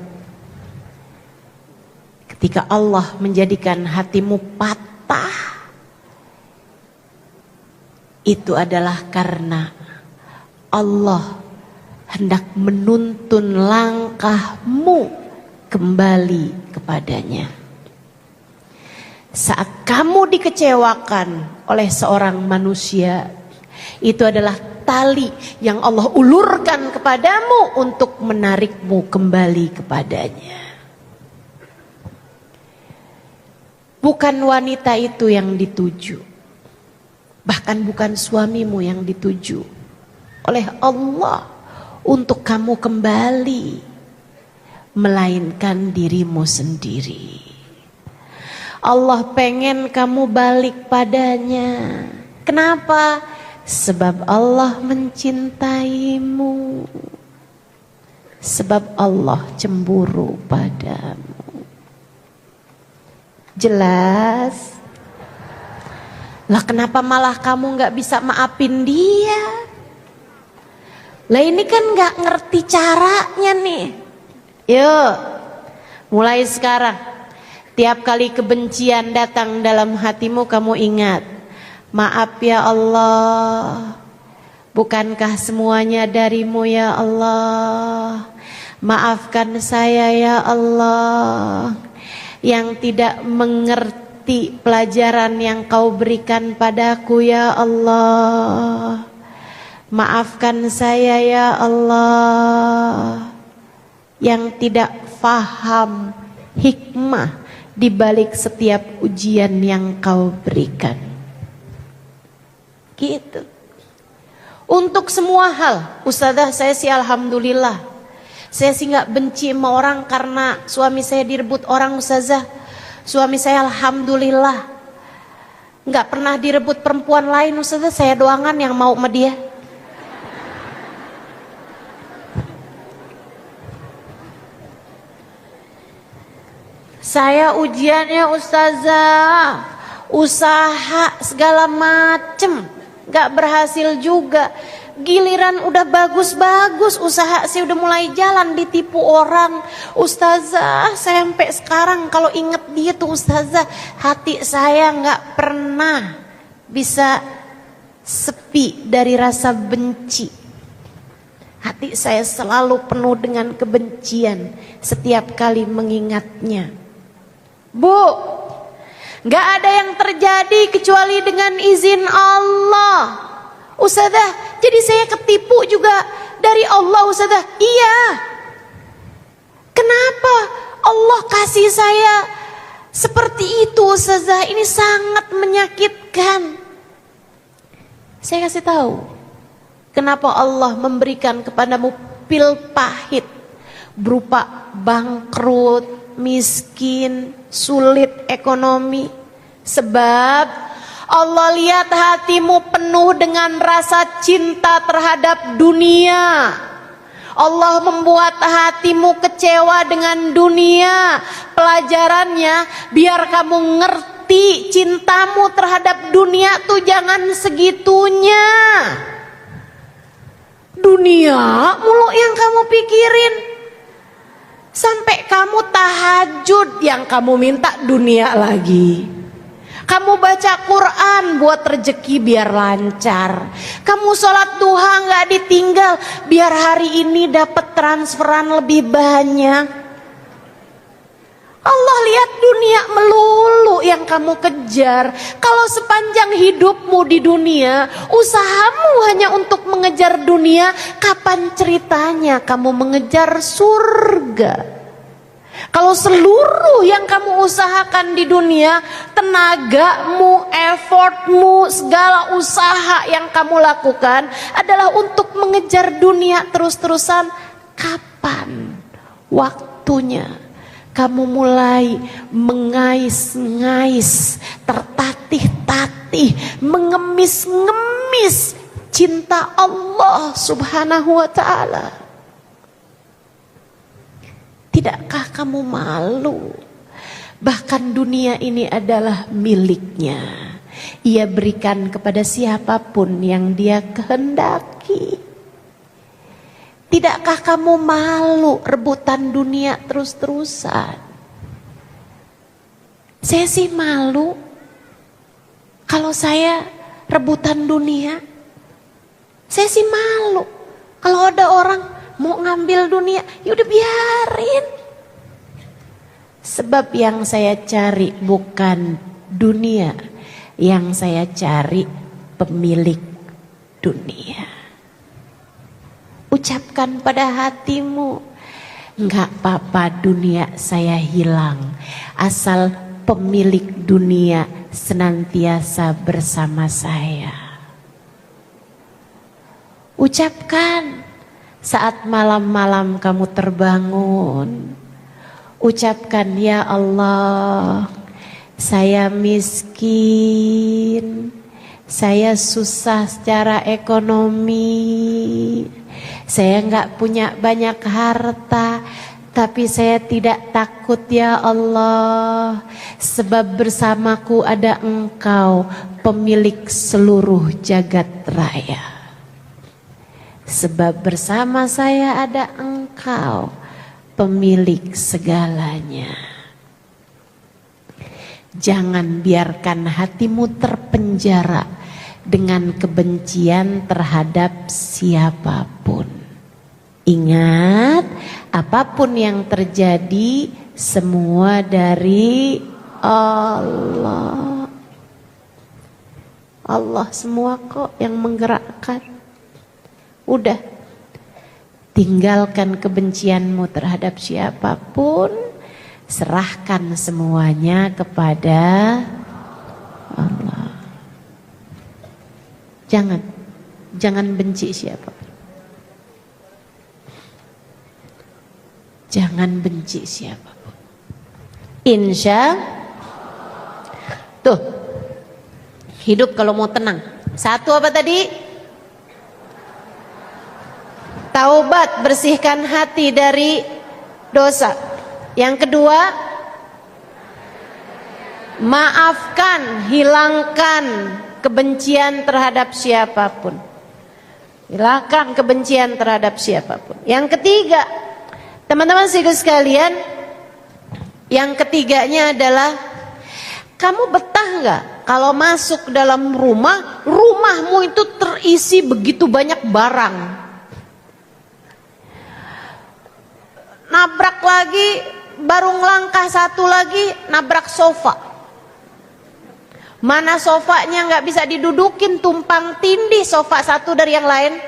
[SPEAKER 1] ketika Allah menjadikan hatimu patah, itu adalah karena Allah hendak menuntun langkahmu kembali kepadanya. Saat kamu dikecewakan oleh seorang manusia, itu adalah tali yang Allah ulurkan kepadamu untuk menarikmu kembali kepadanya. Bukan wanita itu yang dituju, bahkan bukan suamimu yang dituju oleh Allah untuk kamu kembali, melainkan dirimu sendiri. Allah pengen kamu balik padanya. Kenapa? Sebab Allah mencintaimu. Sebab Allah cemburu padamu. Jelas? Lah kenapa malah kamu gak bisa maafin dia? Lah ini kan gak ngerti caranya nih. Yuk, mulai sekarang, tiap kali kebencian datang dalam hatimu, kamu ingat, maaf ya Allah, bukankah semuanya darimu ya Allah. Maafkan saya ya Allah, yang tidak mengerti pelajaran yang kau berikan padaku ya Allah. Maafkan saya ya Allah, yang tidak faham hikmah di balik setiap ujian yang kau berikan. Gitu. Untuk semua hal, Ustazah, saya sih alhamdulillah. Saya sih gak benci sama orang karena suami saya direbut orang, Ustazah. Suami saya alhamdulillah gak pernah direbut perempuan lain, Ustazah. Saya doangan yang mau sama dia. Saya ujiannya, Ustazah, usaha segala macem, gak berhasil juga. Giliran udah bagus-bagus usaha saya udah mulai jalan, ditipu orang. Ustazah, saya sampai sekarang kalau inget dia tuh, Ustazah, hati saya gak pernah bisa sepi dari rasa benci. Hati saya selalu penuh dengan kebencian setiap kali mengingatnya. Bu, gak ada yang terjadi kecuali dengan izin Allah. Ustazah, jadi saya ketipu juga dari Allah, Ustazah. Iya. Kenapa Allah kasih saya seperti itu, Ustazah? Ini sangat menyakitkan. Saya kasih tahu, kenapa Allah memberikan kepadamu pil pahit berupa bangkrut, miskin, sulit ekonomi. Sebab Allah lihat hatimu penuh dengan rasa cinta terhadap dunia. Allah membuat hatimu kecewa dengan dunia. Pelajarannya biar kamu ngerti cintamu terhadap dunia tuh jangan segitunya. Dunia mulu yang kamu pikirin. Sampai kamu tahajud yang kamu minta dunia lagi. Kamu baca Quran buat rezeki biar lancar. Kamu sholat duha gak ditinggal biar hari ini dapat transferan lebih banyak. Allah lihat dunia melulu yang kamu kejar. Kalau sepanjang hidupmu di dunia, usahamu hanya untuk mengejar dunia, kapan ceritanya kamu mengejar surga? Kalau seluruh yang kamu usahakan di dunia, tenagamu, effortmu, segala usaha yang kamu lakukan adalah untuk mengejar dunia terus-terusan, kapan waktunya kamu mulai mengais-ngais, tertatih-tatih, mengemis-ngemis cinta Allah Subhanahu wa ta'ala? Tidakkah kamu malu? Bahkan dunia ini adalah miliknya. Ia berikan kepada siapapun yang dia kehendaki. Tidakkah kamu malu rebutan dunia terus-terusan? Saya sih malu kalau saya rebutan dunia. Saya sih malu kalau ada orang mau ngambil dunia, ya udah biarin. Sebab yang saya cari bukan dunia, yang saya cari pemilik dunia. Ucapkan pada hatimu, enggak apa-apa dunia saya hilang, asal pemilik dunia senantiasa bersama saya. Ucapkan saat malam-malam kamu terbangun. Ucapkan, ya Allah, saya miskin, saya susah secara ekonomi, saya enggak punya banyak harta, tapi saya tidak takut ya Allah, sebab bersamaku ada Engkau, pemilik seluruh jagat raya. Sebab bersama saya ada Engkau, pemilik segalanya. Jangan biarkan hatimu terpenjara dengan kebencian terhadap siapapun. Ingat, apapun yang terjadi semua dari Allah. Allah semua kok yang menggerakkan. Udah, tinggalkan kebencianmu terhadap siapapun, serahkan semuanya kepada Allah. Jangan benci siapapun. Jangan benci siapapun. Insya tuh, hidup kalau mau tenang. Satu apa tadi? Taubat, bersihkan hati dari dosa. Yang kedua, maafkan, hilangkan kebencian terhadap siapapun. Hilangkan kebencian terhadap siapapun. Yang ketiga, teman-teman sekalian, yang ketiganya adalah, kamu betah nggak kalau masuk dalam rumah, rumahmu itu terisi begitu banyak barang. Nabrak lagi, baru ngelangkah satu lagi, nabrak sofa. Mana sofanya nggak bisa didudukin, tumpang tindih sofa satu dari yang lain.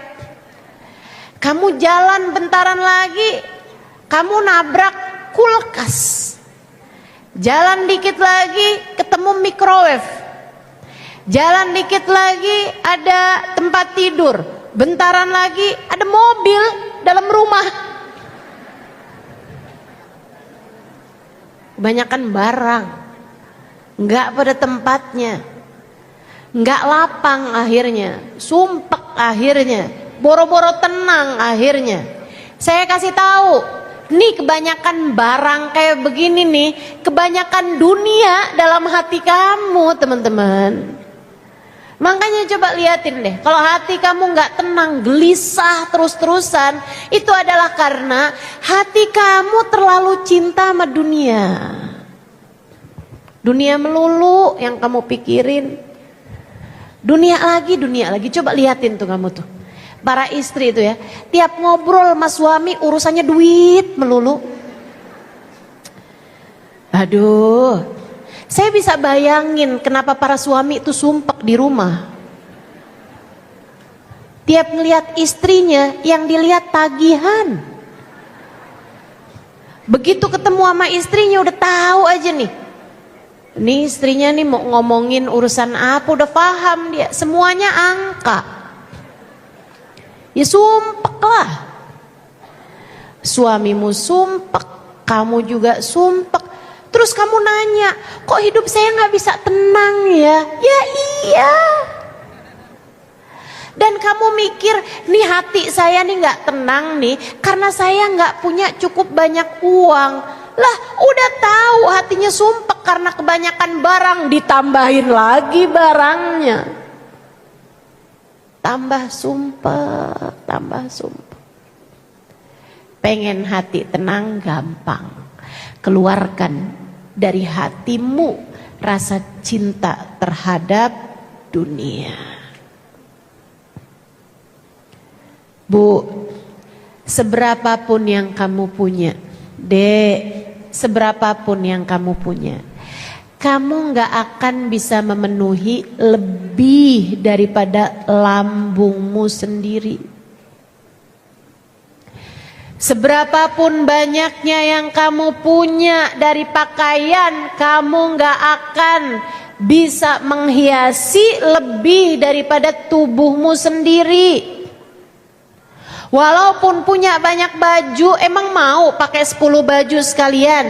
[SPEAKER 1] Kamu jalan bentaran lagi, kamu nabrak kulkas. Jalan dikit lagi, ketemu microwave. Jalan dikit lagi, ada tempat tidur. Bentaran lagi, ada mobil dalam rumah. Kebanyakan barang, nggak pada tempatnya, nggak lapang akhirnya, sumpek akhirnya, boro-boro tenang akhirnya. Saya kasih tahu, nih kebanyakan barang kayak begini nih, kebanyakan dunia dalam hati kamu teman-teman. Makanya coba liatin deh, kalau hati kamu nggak tenang, gelisah terus-terusan, itu adalah karena hati kamu terlalu cinta sama dunia. Dunia melulu yang kamu pikirin. Dunia lagi, coba liatin tuh kamu tuh. Para istri itu ya, tiap ngobrol sama suami urusannya duit melulu. Aduh, saya bisa bayangin kenapa para suami itu sumpek di rumah. Tiap ngelihat istrinya yang dilihat tagihan. Begitu ketemu sama istrinya udah tahu aja nih. Ini istrinya nih mau ngomongin urusan apa udah paham dia. Semuanya angka. Ya sumpek lah. Suamimu sumpek, kamu juga sumpek. Terus kamu nanya, kok hidup saya gak bisa tenang ya? Ya iya. Dan kamu mikir, nih hati saya nih gak tenang nih, karena saya gak punya cukup banyak uang. Lah udah tahu hatinya sumpek karena kebanyakan barang, ditambahin lagi barangnya. Tambah sumpek, tambah sumpek. Pengen hati tenang gampang. Keluarkan dari hatimu rasa cinta terhadap dunia. Bu, seberapapun yang kamu punya, Dek, seberapapun yang kamu punya, kamu gak akan bisa memenuhi lebih daripada lambungmu sendiri. Seberapapun banyaknya yang kamu punya dari pakaian, kamu gak akan bisa menghiasi lebih daripada tubuhmu sendiri. Walaupun punya banyak baju, emang mau pakai 10 baju sekalian?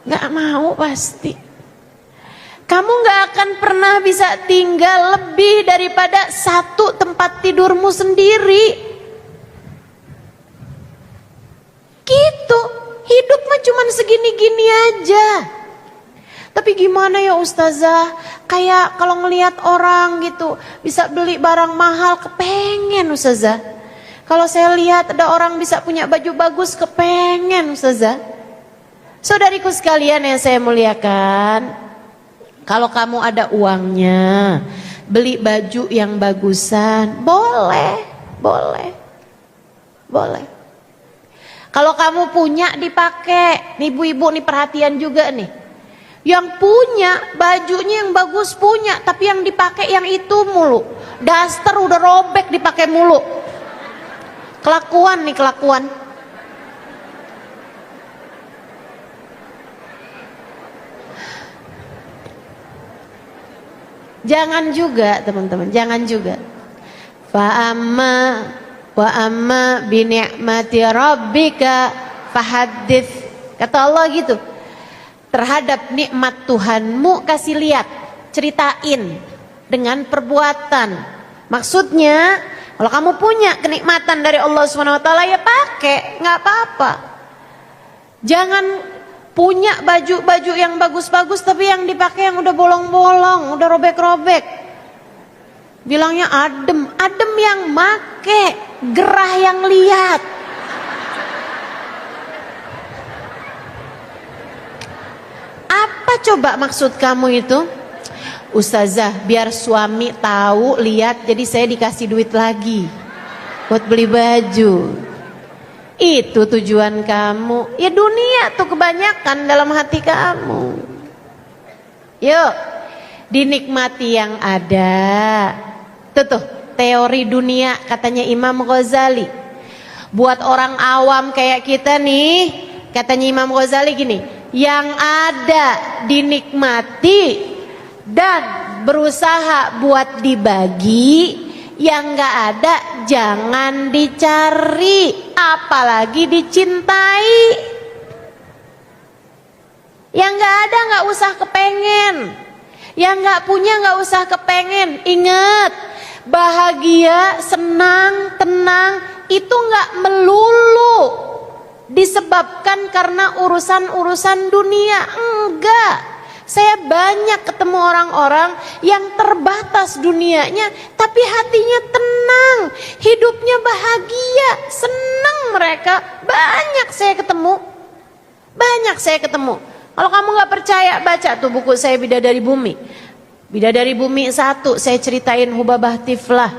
[SPEAKER 1] Gak mau pasti. Kamu gak akan pernah bisa tinggal lebih daripada satu tempat tidurmu sendiri. Gitu, hidup mah cuman segini-gini aja. Tapi gimana ya Ustazah, kayak kalau ngelihat orang gitu bisa beli barang mahal, kepengen Ustazah. Kalau saya lihat ada orang bisa punya baju bagus, kepengen Ustazah. Saudariku sekalian yang saya muliakan, kalau kamu ada uangnya, beli baju yang bagusan, boleh, boleh, boleh. Kalau kamu punya dipakai, nih ibu-ibu nih perhatian juga nih. Yang punya bajunya yang bagus punya, tapi yang dipakai yang itu mulu. Daster udah robek dipakai mulu. Kelakuan nih kelakuan. Jangan juga teman-teman, jangan juga. Fa'amma wa amma bi ni'mati rabbika fahaddits. Kata Allah gitu. Terhadap nikmat Tuhanmu kasih lihat, ceritain dengan perbuatan. Maksudnya, kalau kamu punya kenikmatan dari Allah Subhanahu wa taala ya pakai, enggak apa-apa. Jangan punya baju-baju yang bagus-bagus tapi yang dipakai yang udah bolong-bolong, udah robek-robek. Bilangnya adem, adem yang make, gerah yang lihat. Apa coba maksud kamu itu? Ustazah, biar suami tahu, lihat, jadi saya dikasih duit lagi buat beli baju. Itu tujuan kamu. Ya dunia tuh kebanyakan dalam hati kamu. Yuk, dinikmati yang ada. Tuh, teori dunia katanya Imam Ghazali. Buat orang awam kayak kita nih, katanya Imam Ghazali gini, yang ada dinikmati dan berusaha buat dibagi, yang gak ada jangan dicari, apalagi dicintai. Yang gak ada gak usah kepengen, yang gak punya gak usah kepengen. Ingat, bahagia, senang, tenang itu gak melulu disebabkan karena urusan-urusan dunia. Enggak. Saya banyak ketemu orang-orang yang terbatas dunianya tapi hatinya tenang, hidupnya bahagia, senang mereka. Banyak saya ketemu. Banyak saya ketemu. Kalau kamu gak percaya, baca tuh buku saya Bidadari Bumi. Bidadari Bumi 1, saya ceritain Hubabah Tiflah.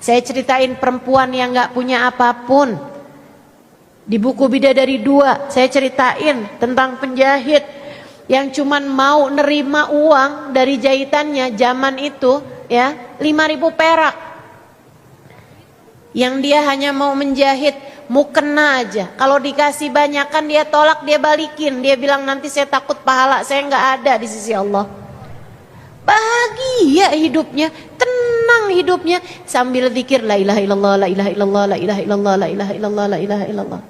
[SPEAKER 1] Saya ceritain perempuan yang gak punya apapun. Di buku Bidadari 2 saya ceritain tentang penjahit yang cuman mau nerima uang dari jahitannya zaman itu ya 5.000 perak. Yang dia hanya mau menjahit mukena aja. Kalau dikasih banyakan dia tolak, dia balikin. Dia bilang nanti saya takut pahala saya nggak ada di sisi Allah. Bahagia hidupnya, tenang hidupnya sambil zikir la ilaha illallah, la ilaha illallah, la ilaha illallah, la ilaha illallah, la ilaha illallah.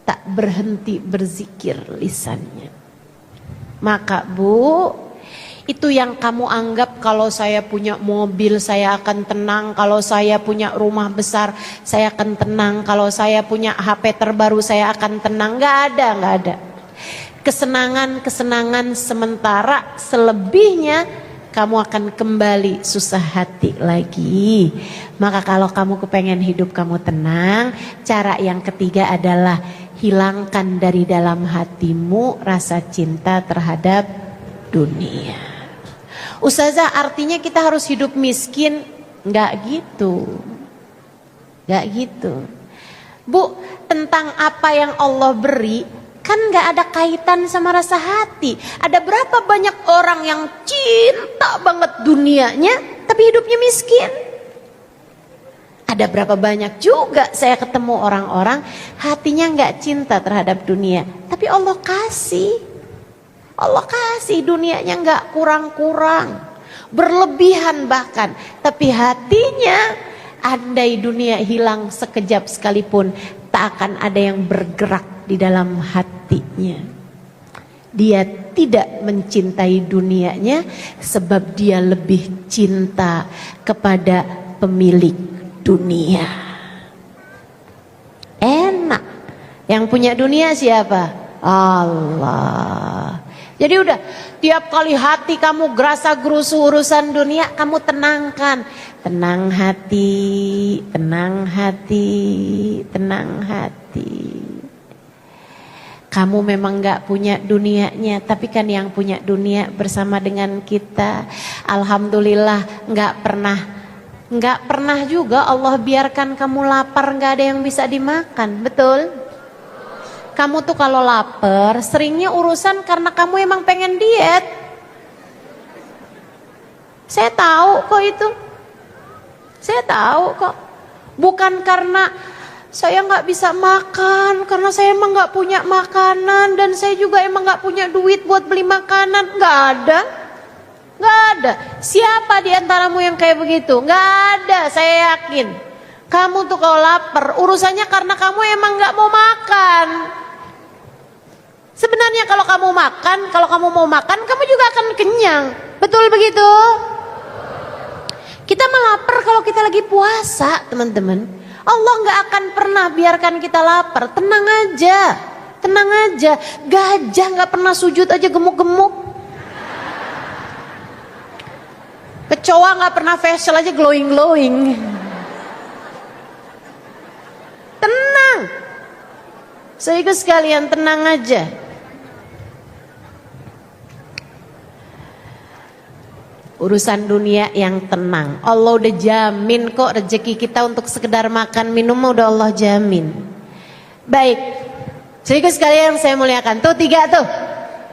[SPEAKER 1] Tak berhenti berzikir lisannya. Maka Bu, itu yang kamu anggap kalau saya punya mobil saya akan tenang, kalau saya punya rumah besar saya akan tenang, kalau saya punya HP terbaru saya akan tenang. Nggak ada. Kesenangan sementara, selebihnya kamu akan kembali susah hati lagi. Maka kalau kamu kepengen hidup kamu tenang, cara yang ketiga adalah hilangkan dari dalam hatimu rasa cinta terhadap dunia. Ustazah, artinya kita harus hidup miskin? Enggak gitu. Enggak gitu. Bu, tentang apa yang Allah beri kan enggak ada kaitan sama rasa hati. Ada berapa banyak orang yang cinta banget dunianya tapi hidupnya miskin? Ada berapa banyak juga saya ketemu orang-orang hatinya enggak cinta terhadap dunia, tapi Allah kasih. Allah kasih dunianya enggak kurang-kurang, berlebihan bahkan, tapi hatinya andai dunia hilang sekejap sekalipun tak akan ada yang bergerak di dalam hatinya. Dia tidak mencintai dunianya sebab dia lebih cinta kepada pemilik dunia. Enak. Yang punya dunia siapa? Allah. Jadi udah tiap kali hati kamu gerasa gerusu urusan dunia, kamu tenangkan. Tenang hati, tenang hati, tenang hati. Kamu memang gak punya dunianya, tapi kan yang punya dunia bersama dengan kita. Alhamdulillah gak pernah juga Allah biarkan kamu lapar gak ada yang bisa dimakan, betul? Kamu tuh kalau lapar seringnya urusan karena kamu emang pengen diet. Saya tahu kok itu. Saya tahu kok. Bukan karena saya nggak bisa makan, karena saya emang nggak punya makanan dan saya juga emang nggak punya duit buat beli makanan. Nggak ada. Nggak ada. Siapa di antaramu yang kayak begitu? Nggak ada, saya yakin. Kamu tuh kalau lapar urusannya karena kamu emang nggak mau makan. Sebenarnya kalau kamu mau makan, kamu juga akan kenyang. Betul begitu? Kita melapar kalau kita lagi puasa, teman-teman. Allah nggak akan pernah biarkan kita lapar. Tenang aja, tenang aja. Gajah nggak pernah sujud aja gemuk-gemuk. Kecoa nggak pernah facial aja glowing-glowing. Tenang. Saudara sekalian, tenang aja. Urusan dunia yang tenang. Allah udah jamin kok rezeki kita untuk sekedar makan minum udah Allah jamin. Baik. Saudara sekalian saya muliakan. Tuh 3 tuh.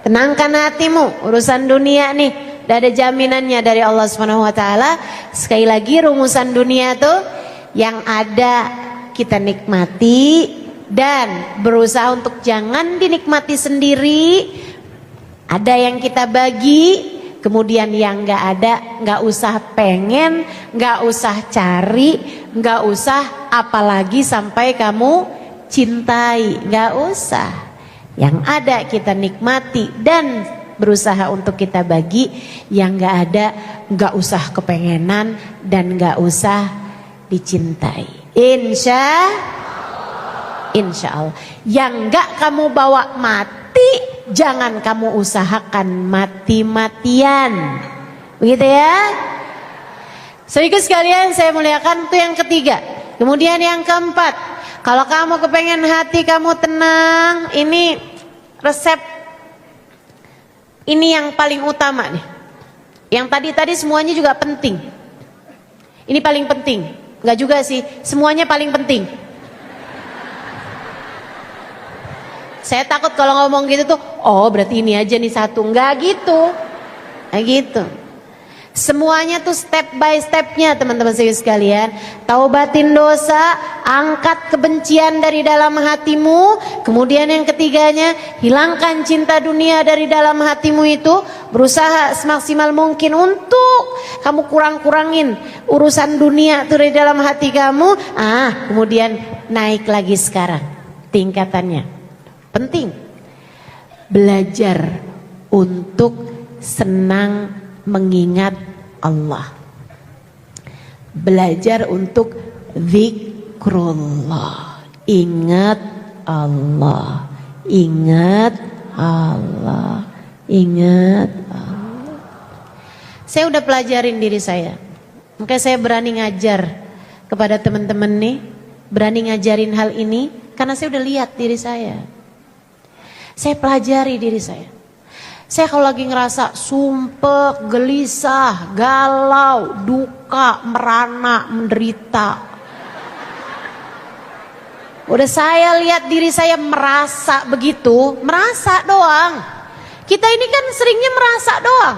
[SPEAKER 1] Tenangkan hatimu. Urusan dunia nih udah ada jaminannya dari Allah Subhanahu wa taala. Sekali lagi rumusan dunia tuh yang ada kita nikmati dan berusaha untuk jangan dinikmati sendiri. Ada yang kita bagi. Kemudian yang gak ada, gak usah pengen, gak usah cari, gak usah apalagi sampai kamu cintai, gak usah. Yang ada kita nikmati dan berusaha untuk kita bagi. Yang gak ada, gak usah kepengenan dan gak usah dicintai. Insya Allah. Yang gak kamu bawa mati, jangan kamu usahakan mati-matian. Begitu ya. Saudara sekalian saya muliakan, itu yang ketiga. Kemudian yang keempat, kalau kamu kepengen hati kamu tenang, ini resep. Ini yang paling utama nih. Yang tadi semuanya juga penting. Ini paling penting. Enggak juga sih, semuanya paling penting. Saya takut kalau ngomong gitu tuh, oh berarti ini aja nih satu. Enggak gitu. Kayak gitu. Semuanya tuh step by stepnya teman-teman sekalian. Taubatin dosa, angkat kebencian dari dalam hatimu. Kemudian yang ketiganya, hilangkan cinta dunia dari dalam hatimu itu. Berusaha semaksimal mungkin untuk kamu kurang-kurangin urusan dunia tuh dari dalam hati kamu. Kemudian naik lagi sekarang tingkatannya. Penting belajar untuk senang mengingat Allah. Belajar untuk zikrullah. Ingat Allah. Ingat Allah. Ingat Allah. Saya udah pelajarin diri saya. Makanya saya berani ngajar kepada teman-teman nih. Berani ngajarin hal ini karena saya udah lihat diri saya. Saya pelajari diri saya. Saya kalau lagi ngerasa sumpek, gelisah, galau, duka, merana, menderita. Udah saya lihat diri saya merasa begitu, merasa doang. Kita ini kan seringnya merasa doang.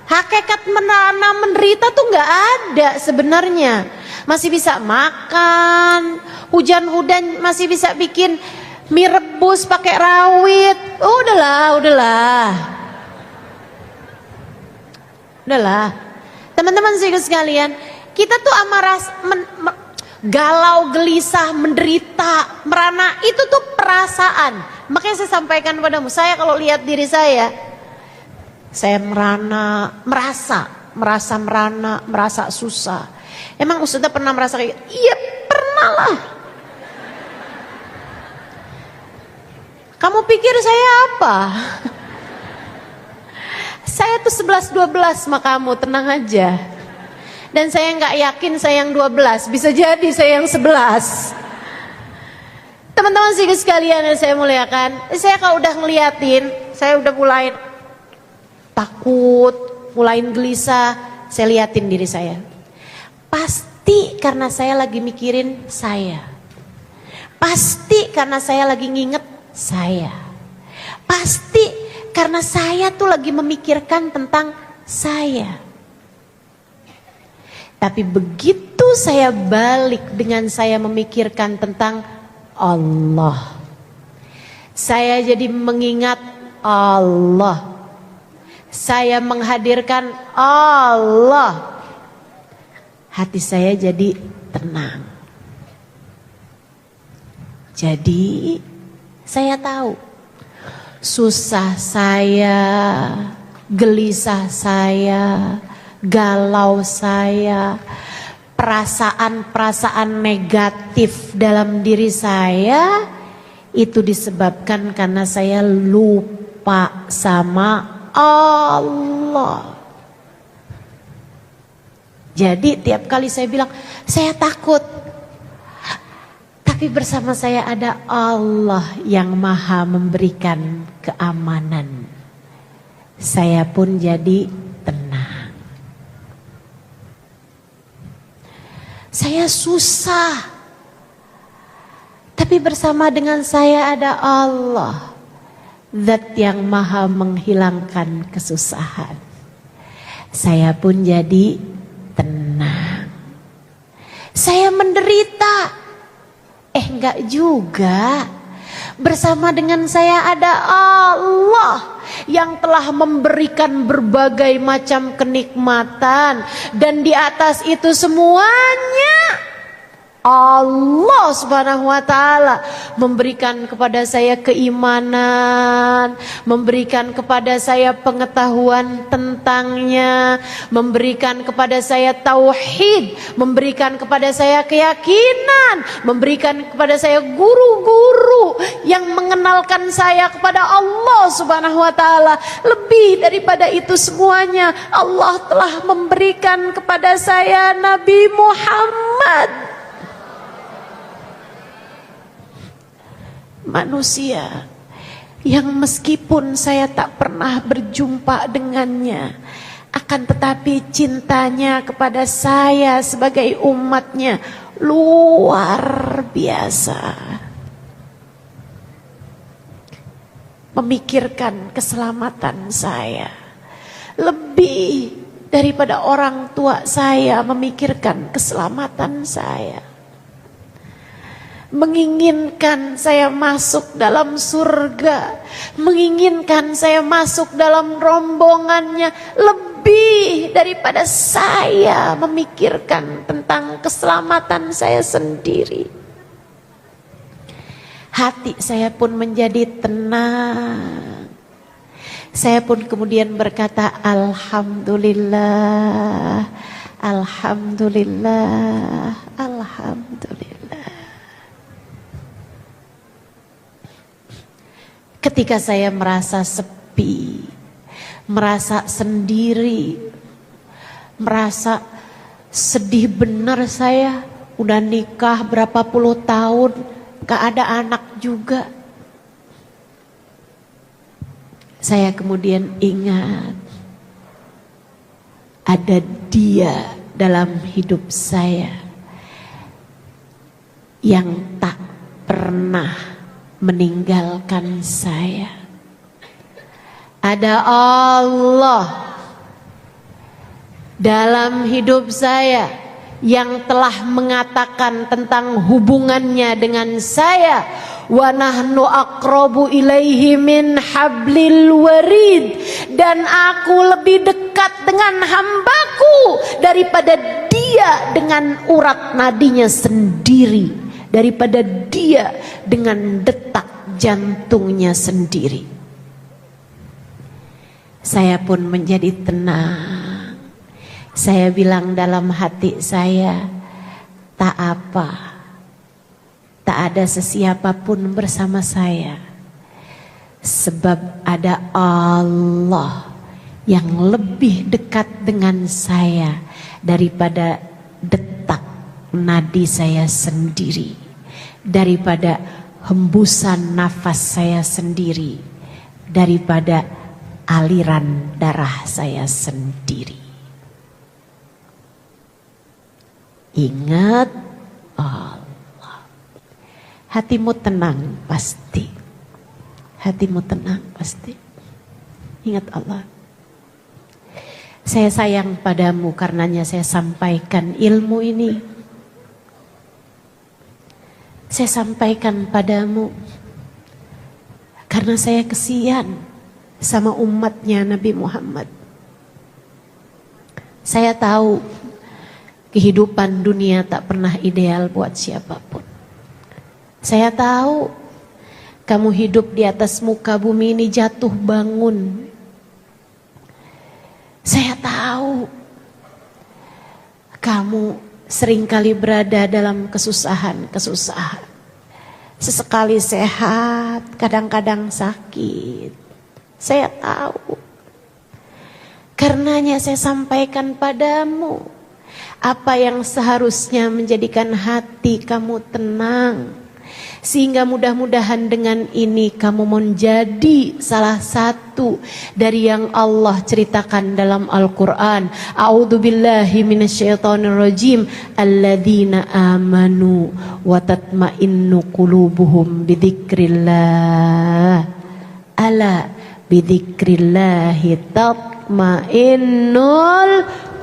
[SPEAKER 1] Hakikat merana, menderita tuh nggak ada sebenarnya. Masih bisa makan, hujan-hujan masih bisa bikin mie rebus pakai rawit. Udahlah. Teman-teman sekalian, kita tuh amaras galau, gelisah, menderita, merana, itu tuh perasaan. Makanya saya sampaikan padamu, saya kalau lihat diri saya merana, merasa merana, merasa susah. Emang Ustazah pernah merasa kayak gitu? Iya pernah lah. Kamu pikir saya apa? Saya tuh 11-12 sama kamu, tenang aja. Dan saya nggak yakin saya yang 12, bisa jadi saya yang 11. Teman-teman sekalian yang saya muliakan, saya kalau udah ngeliatin, saya udah mulai takut, mulai gelisah, saya liatin diri saya. Pasti karena saya lagi mikirin saya. Pasti karena saya lagi nginget saya. Pasti karena saya tuh lagi memikirkan tentang saya. Tapi begitu saya balik dengan saya memikirkan tentang Allah, saya jadi mengingat Allah. Saya menghadirkan Allah. Hati saya jadi tenang. Jadi saya tahu susah saya, gelisah saya, galau saya, perasaan-perasaan negatif dalam diri saya itu disebabkan karena saya lupa sama Allah. Jadi tiap kali saya bilang saya takut, tapi bersama saya ada Allah yang maha memberikan keamanan. Saya pun jadi tenang. Saya susah, tapi bersama dengan saya ada Allah, Zat yang maha menghilangkan kesusahan. Saya pun jadi tenang. Saya menderita, enggak juga. Bersama dengan saya ada Allah yang telah memberikan berbagai macam kenikmatan. Dan di atas itu semuanya Allah subhanahu wa ta'ala memberikan kepada saya keimanan, memberikan kepada saya pengetahuan tentangnya, memberikan kepada saya tauhid, memberikan kepada saya keyakinan, memberikan kepada saya guru-guru yang mengenalkan saya kepada Allah subhanahu wa ta'ala. Lebih daripada itu semuanya, Allah telah memberikan kepada saya Nabi Muhammad, manusia yang meskipun saya tak pernah berjumpa dengannya, akan tetapi cintanya kepada saya sebagai umatnya luar biasa. memikirkan keselamatan saya. Lebih daripada orang tua saya memikirkan keselamatan saya. Menginginkan saya masuk dalam surga, menginginkan saya masuk dalam rombongannya, lebih daripada saya memikirkan tentang keselamatan saya sendiri. Hati saya pun menjadi tenang. Saya pun kemudian berkata, Alhamdulillah, Alhamdulillah, Alhamdulillah. Ketika saya merasa sepi, merasa sendiri, merasa sedih benar, saya udah nikah berapa puluh tahun, gak ada anak juga. Saya kemudian ingat ada Dia dalam hidup saya yang tak pernah meninggalkan saya. Ada Allah dalam hidup saya yang telah mengatakan tentang hubungannya dengan saya, wa nahnu aqrabu ilaihi min hablil warid, dan aku lebih dekat dengan hambaku daripada dia dengan urat nadinya sendiri, daripada dia dengan detak jantungnya sendiri. Saya pun menjadi tenang. Saya bilang dalam hati saya, tak apa, tak ada sesiapapun bersama saya, sebab ada Allah yang lebih dekat dengan saya daripada detak nadi saya sendiri, daripada hembusan nafas saya sendiri, daripada aliran darah saya sendiri. Ingat Allah. Hatimu tenang pasti. Hatimu tenang pasti. Ingat Allah. Saya sayang padamu, karenanya saya sampaikan ilmu ini. Saya sampaikan padamu karena saya kesian sama umatnya Nabi Muhammad. Saya tahu kehidupan dunia tak pernah ideal buat siapapun. Saya tahu kamu hidup di atas muka bumi ini jatuh bangun. Saya tahu kamu seringkali berada dalam kesusahan. Sesekali sehat, kadang-kadang sakit. Saya tahu. Karenanya saya sampaikan padamu apa yang seharusnya menjadikan hati kamu tenang, sehingga mudah-mudahan dengan ini kamu menjadi salah satu dari yang Allah ceritakan dalam Al-Quran. A'udzubillahi minasyaitonirrajim. Alladzina amanu wa tatma'innu qulubuhum bidzikrillah. Ala bidzikrillahi tatma'innul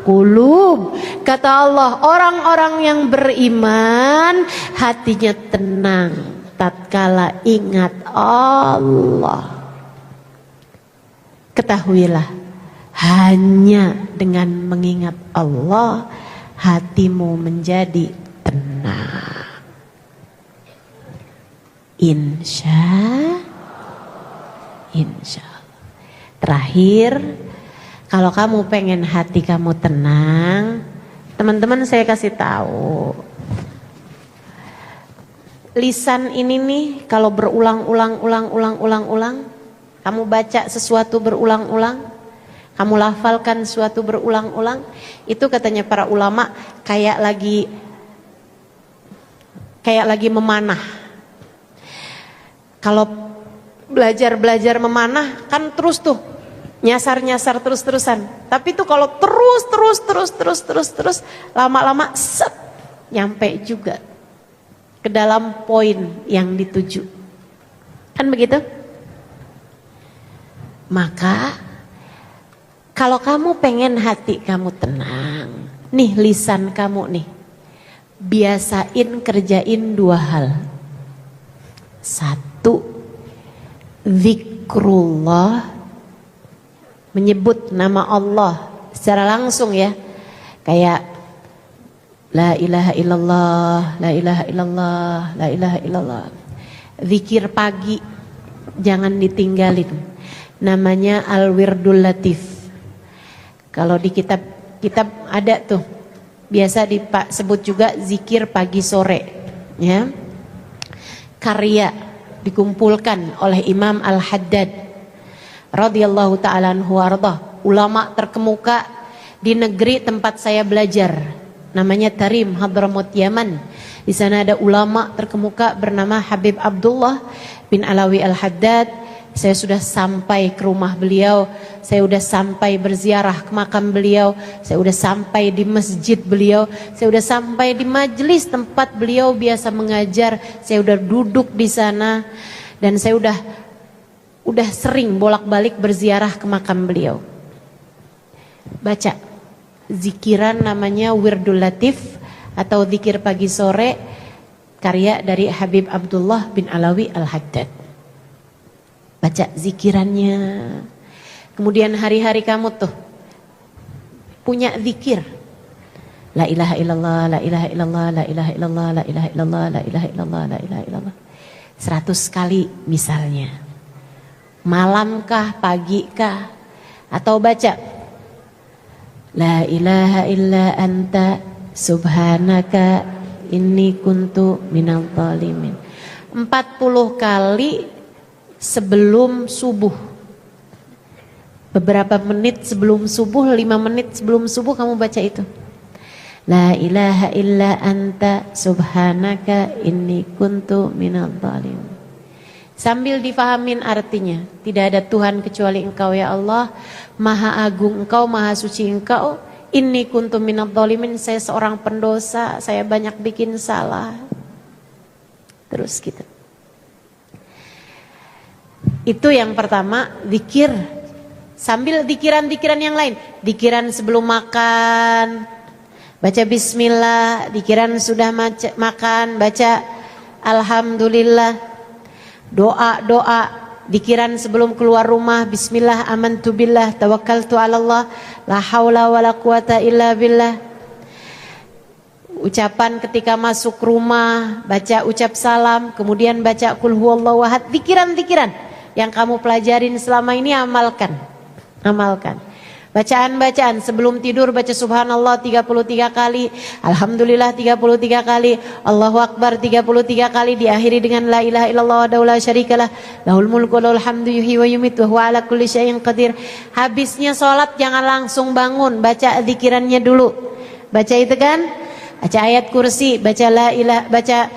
[SPEAKER 1] qulub. Kata Allah, orang-orang yang beriman hatinya tenang tatkala ingat Allah. Ketahuilah, hanya dengan mengingat Allah hatimu menjadi tenang. Insya Allah. Terakhir, kalau kamu pengen hati kamu tenang, teman-teman saya kasih tahu. Lisan ini nih kalau berulang-ulang, kamu baca sesuatu berulang-ulang, kamu lafalkan sesuatu berulang-ulang, itu katanya para ulama kayak lagi memanah. Kalau belajar memanah kan terus tuh nyasar terus-terusan. Tapi tuh kalau terus lama-lama set nyampe juga ke dalam poin yang dituju. Kan begitu? Maka kalau kamu pengen hati kamu tenang, nih lisan kamu nih, biasain kerjain 2 hal. 1, zikrullah, menyebut nama Allah secara langsung ya. Kayak la ilaha illallah, la ilaha illallah, la ilaha illallah. Zikir pagi jangan ditinggalin. Namanya Al-Wirdul Latif. Kalau di kitab ada tuh, biasa disebut juga zikir pagi sore ya. Karya dikumpulkan oleh Imam Al-Haddad radhiyallahu ta'ala anhu warḍah, ulama terkemuka di negeri tempat saya belajar, namanya Tarim, Hadramut, Yaman. Di sana ada ulama terkemuka bernama Habib Abdullah bin Alawi Al-Haddad. Saya sudah sampai ke rumah beliau, saya sudah sampai berziarah ke makam beliau, saya sudah sampai di masjid beliau, saya sudah sampai di majelis tempat beliau biasa mengajar, saya sudah duduk di sana dan saya udah sering bolak-balik berziarah ke makam beliau. Baca zikiran namanya Wirdul Latif atau zikir pagi sore, karya dari Habib Abdullah bin Alawi Al-Haddad. Baca zikirannya. Kemudian hari-hari kamu tuh punya zikir. La ilaha illallah, la ilaha illallah, la ilaha illallah, la ilaha illallah, la ilaha illallah, la ilaha illallah. 100 kali misalnya. Malamkah, pagikah, atau baca la ilaha illa anta subhanaka inni kuntu minal zalimin. 40 kali sebelum subuh. Beberapa menit sebelum subuh, 5 menit sebelum subuh kamu baca itu. La ilaha illa anta subhanaka inni kuntu minal zalimin. Sambil difahamin artinya, tidak ada Tuhan kecuali Engkau ya Allah, Maha Agung Engkau, Maha Suci Engkau. Inni kuntu minal zalimin, saya seorang pendosa, saya banyak bikin salah. Terus gitu. Itu yang pertama, zikir. Sambil zikiran-zikiran yang lain. Zikiran sebelum makan, baca bismillah. Zikiran sudah makan, baca alhamdulillah. Doa-doa, zikiran sebelum keluar rumah, bismillah amantu billah tawakkaltu ala Allah la haula wala quwata illa billah. Ucapan ketika masuk rumah, baca ucap salam, kemudian baca qul huwallahu ahad. Zikiran-zikiran yang kamu pelajarin selama ini amalkan. Bacaan-bacaan sebelum tidur baca subhanallah 33 kali, alhamdulillah 33 kali, Allahu akbar 33 kali, diakhiri dengan la ilaha illallah wahdahu la syarikalah, lahul mulku wa lahul hamdu yuhyi wa yumiitu wa huwa ala kulli syai'in qadir. Habisnya sholat jangan langsung bangun, baca zikirannya dulu. Baca itu kan? Baca ayat kursi, baca la ilaha, baca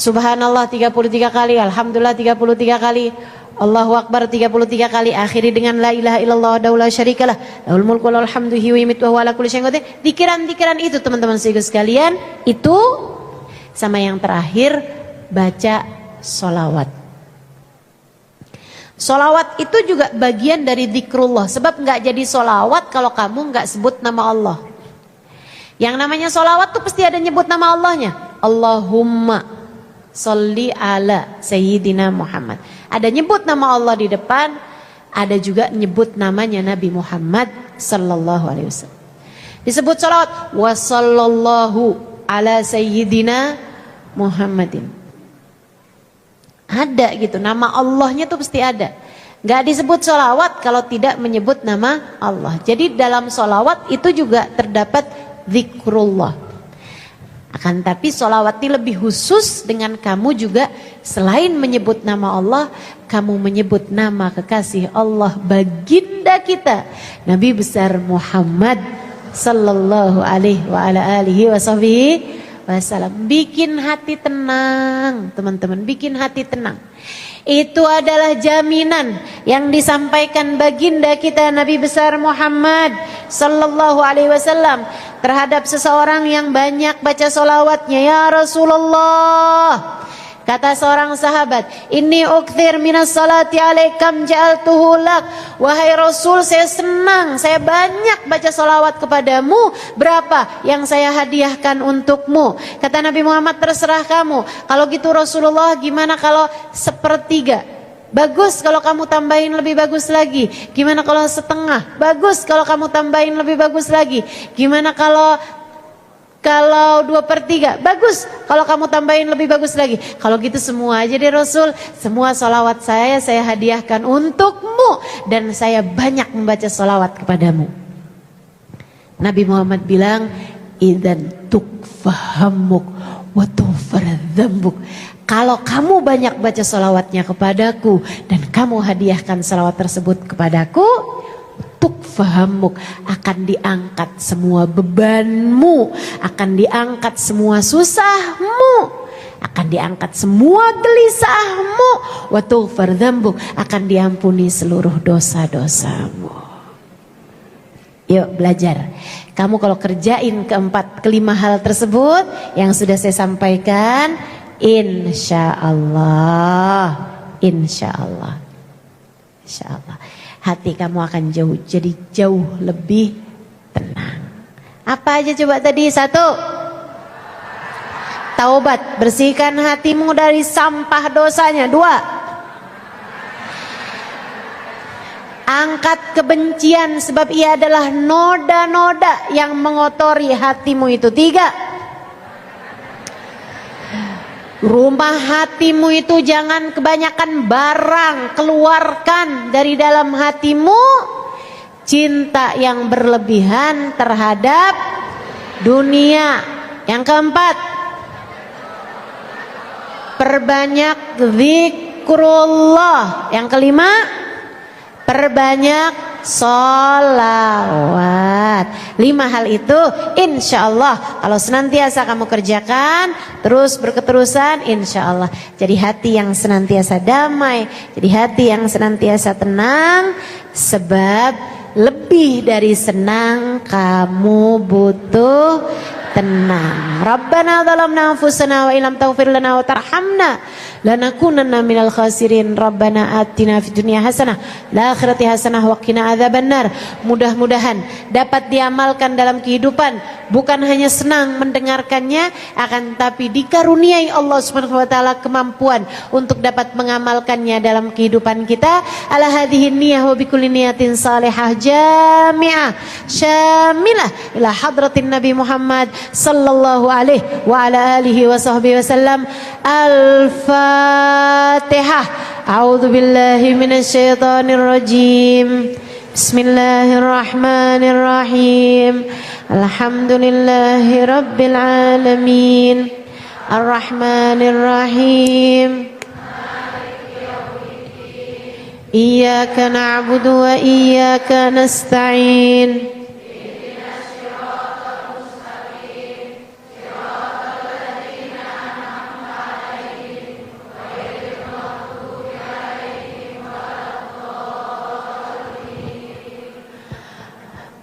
[SPEAKER 1] subhanallah 33 kali, alhamdulillah 33 kali, Allahu akbar 33 kali, akhiri dengan la ilaha illallah wahdahu la syarikalah, lahul mulku wa lahul hamdu yuhyi wa yumiitu wa huwa ala kulli syai'in qadir. Zikiran-zikiran itu teman-teman sekalian, itu sama yang terakhir baca sholawat. Sholawat itu juga bagian dari zikrullah, sebab nggak jadi sholawat kalau kamu nggak sebut nama Allah. Yang namanya sholawat tuh pasti ada nyebut nama Allahnya. Allahumma sholli ala sayyidina Muhammad. Ada nyebut nama Allah di depan, ada juga nyebut namanya Nabi Muhammad sallallahu alaihi wasallam. Disebut sholawat wa sallallahu ala sayyidina Muhammadin. Ada gitu, nama Allahnya tuh pasti ada. Gak disebut sholawat kalau tidak menyebut nama Allah. Jadi dalam sholawat itu juga terdapat zikrullah. Akan tapi sholawat ini lebih khusus dengan kamu juga selain menyebut nama Allah, kamu menyebut nama kekasih Allah, baginda kita Nabi besar Muhammad sallallahu alaihi wa ala alihi wasallam. Bikin hati tenang teman-teman, bikin hati tenang. Itu adalah jaminan yang disampaikan baginda kita Nabi besar Muhammad sallallahu alaihi wasallam terhadap seseorang yang banyak baca sholawatnya. Ya Rasulullah, Kata seorang sahabat, "Inni ukthir minas salati alaikam ja'altuhu lak." Wahai Rasul, saya senang, saya banyak baca salawat kepadamu. Berapa yang saya hadiahkan untukmu? Kata Nabi Muhammad, terserah kamu. Kalau gitu Rasulullah, gimana kalau sepertiga? Bagus kalau kamu tambahin lebih bagus lagi. Gimana kalau setengah? Bagus kalau kamu tambahin lebih bagus lagi. Gimana kalau 2/3? Bagus kalau kamu tambahin lebih bagus lagi. Kalau gitu semua aja deh Rasul. Semua salawat saya hadiahkan untukmu. Dan saya banyak membaca salawat kepadamu. Nabi Muhammad bilang, "Idzan tukfahamuk wa tughfar dzambuk." Kalau kamu banyak baca salawatnya kepadaku dan kamu hadiahkan salawat tersebut kepadaku, tukfahamuk, akan diangkat semua bebanmu, akan diangkat semua susahmu, akan diangkat semua gelisahmu, wa tughfar dzambuk, akan diampuni seluruh dosa-dosamu. Yuk belajar. Kamu kalau kerjain kelima hal tersebut yang sudah saya sampaikan, insya Allah hati kamu akan jadi jauh lebih tenang. Apa aja coba tadi? 1, taubat, bersihkan hatimu dari sampah dosanya. 2, angkat kebencian sebab ia adalah noda-noda yang mengotori hatimu itu. 3, rumah hatimu itu jangan kebanyakan barang, keluarkan dari dalam hatimu cinta yang berlebihan terhadap dunia. Yang 4, perbanyak zikrullah. Yang 5, perbanyak sholawat. 5 hal itu insya Allah kalau senantiasa kamu kerjakan terus berketerusan, insya Allah jadi hati yang senantiasa damai, jadi hati yang senantiasa tenang. Sebab lebih dari senang kamu butuh tenang. Rabbana zalamna anfusana wa illam taghfir lana wa tarhamna lanakunanna minal khasirin. Rabbana atina fid dunya hasanah wal akhirati hasanah wa qina adzabannar. Mudah-mudahan dapat diamalkan dalam kehidupan, bukan hanya senang mendengarkannya, akan tapi dikaruniai Allah Subhanahu wa taala kemampuan untuk dapat mengamalkannya dalam kehidupan kita. Ala hadhihi niyyah wa bikulli niyatin salihah jami'ah syamilah ila hadratin Nabi Muhammad sallallahu alaihi wa ala alihi wa sahbihi wasallam. Al-Fatihah. A'udzu billahi minasy syaithanir rajim. Bismillahirrahmanirrahim. Alhamdulillahi rabbil alamin. Ar-Rahmanir Rahim. Iyyaka na'budu wa iyyaka nasta'in.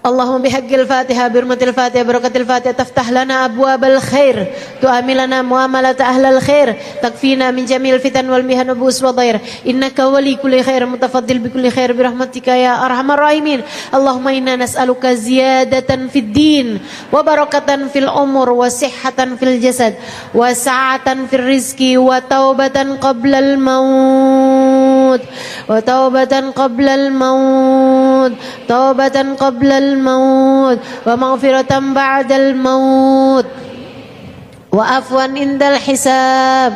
[SPEAKER 1] اللهم بحق الفاتحة برمة الفاتحة بركة الفاتحة تفتح لنا أبواب الخير، تؤمن لنا معاملة أهل الخير، تكفينا من جميع الفتن والمحن والبؤس والضير، إنك ولي كل خير متفضل بكل خير برحمتك يا أرحم الراحمين. اللهم إنا نسألك زيادة في الدين وبركة في الأمور وصحة في الجسد وسعة في الرزق وتوبة قبل الموت وتوبة قبل الموت توبة قبل الموت ومغفرة بعد الموت وعفوا عند الحساب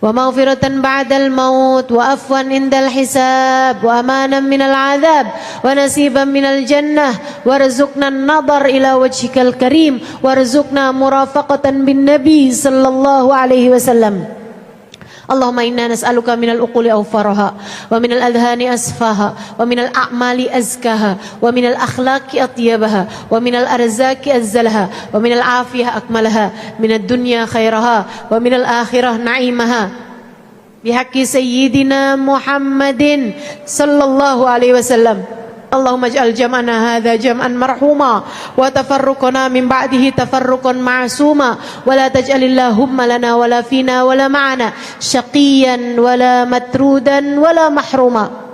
[SPEAKER 1] ومغفرة بعد الموت وعفوا عند الحساب وأمانا من العذاب ونصيبا من الجنة وارزقنا النظر إلى وجهك الكريم وارزقنا مرافقة بالنبي صلى الله عليه وسلم. اللهم إنا نسألك من العقول أوفرها ومن الأذهان أصفاها ومن الأعمال أزكاها ومن الأخلاق أطيبها ومن الأرزاق أزلها ومن العافية أكملها من الدنيا خيرها ومن الآخرة نعيمها بحق سيدنا محمد صلى الله عليه وسلم. اللهم اجعل جمعنا هذا جمعا مرحوما وتفرقنا من بعده تفرقا معصوما ولا تجعل اللهم لنا ولا فينا ولا معنا شقيا ولا مترودا ولا محروما.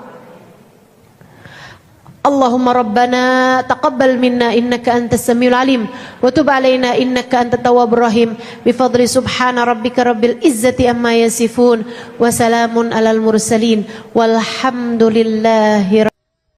[SPEAKER 1] اللهم ربنا تقبل منا إنك أنت السميع العليم وتب علينا إنك أنت التواب الرحيم بفضل سبحان ربك رب العزة عما يصفون وسلام على المرسلين والحمد لله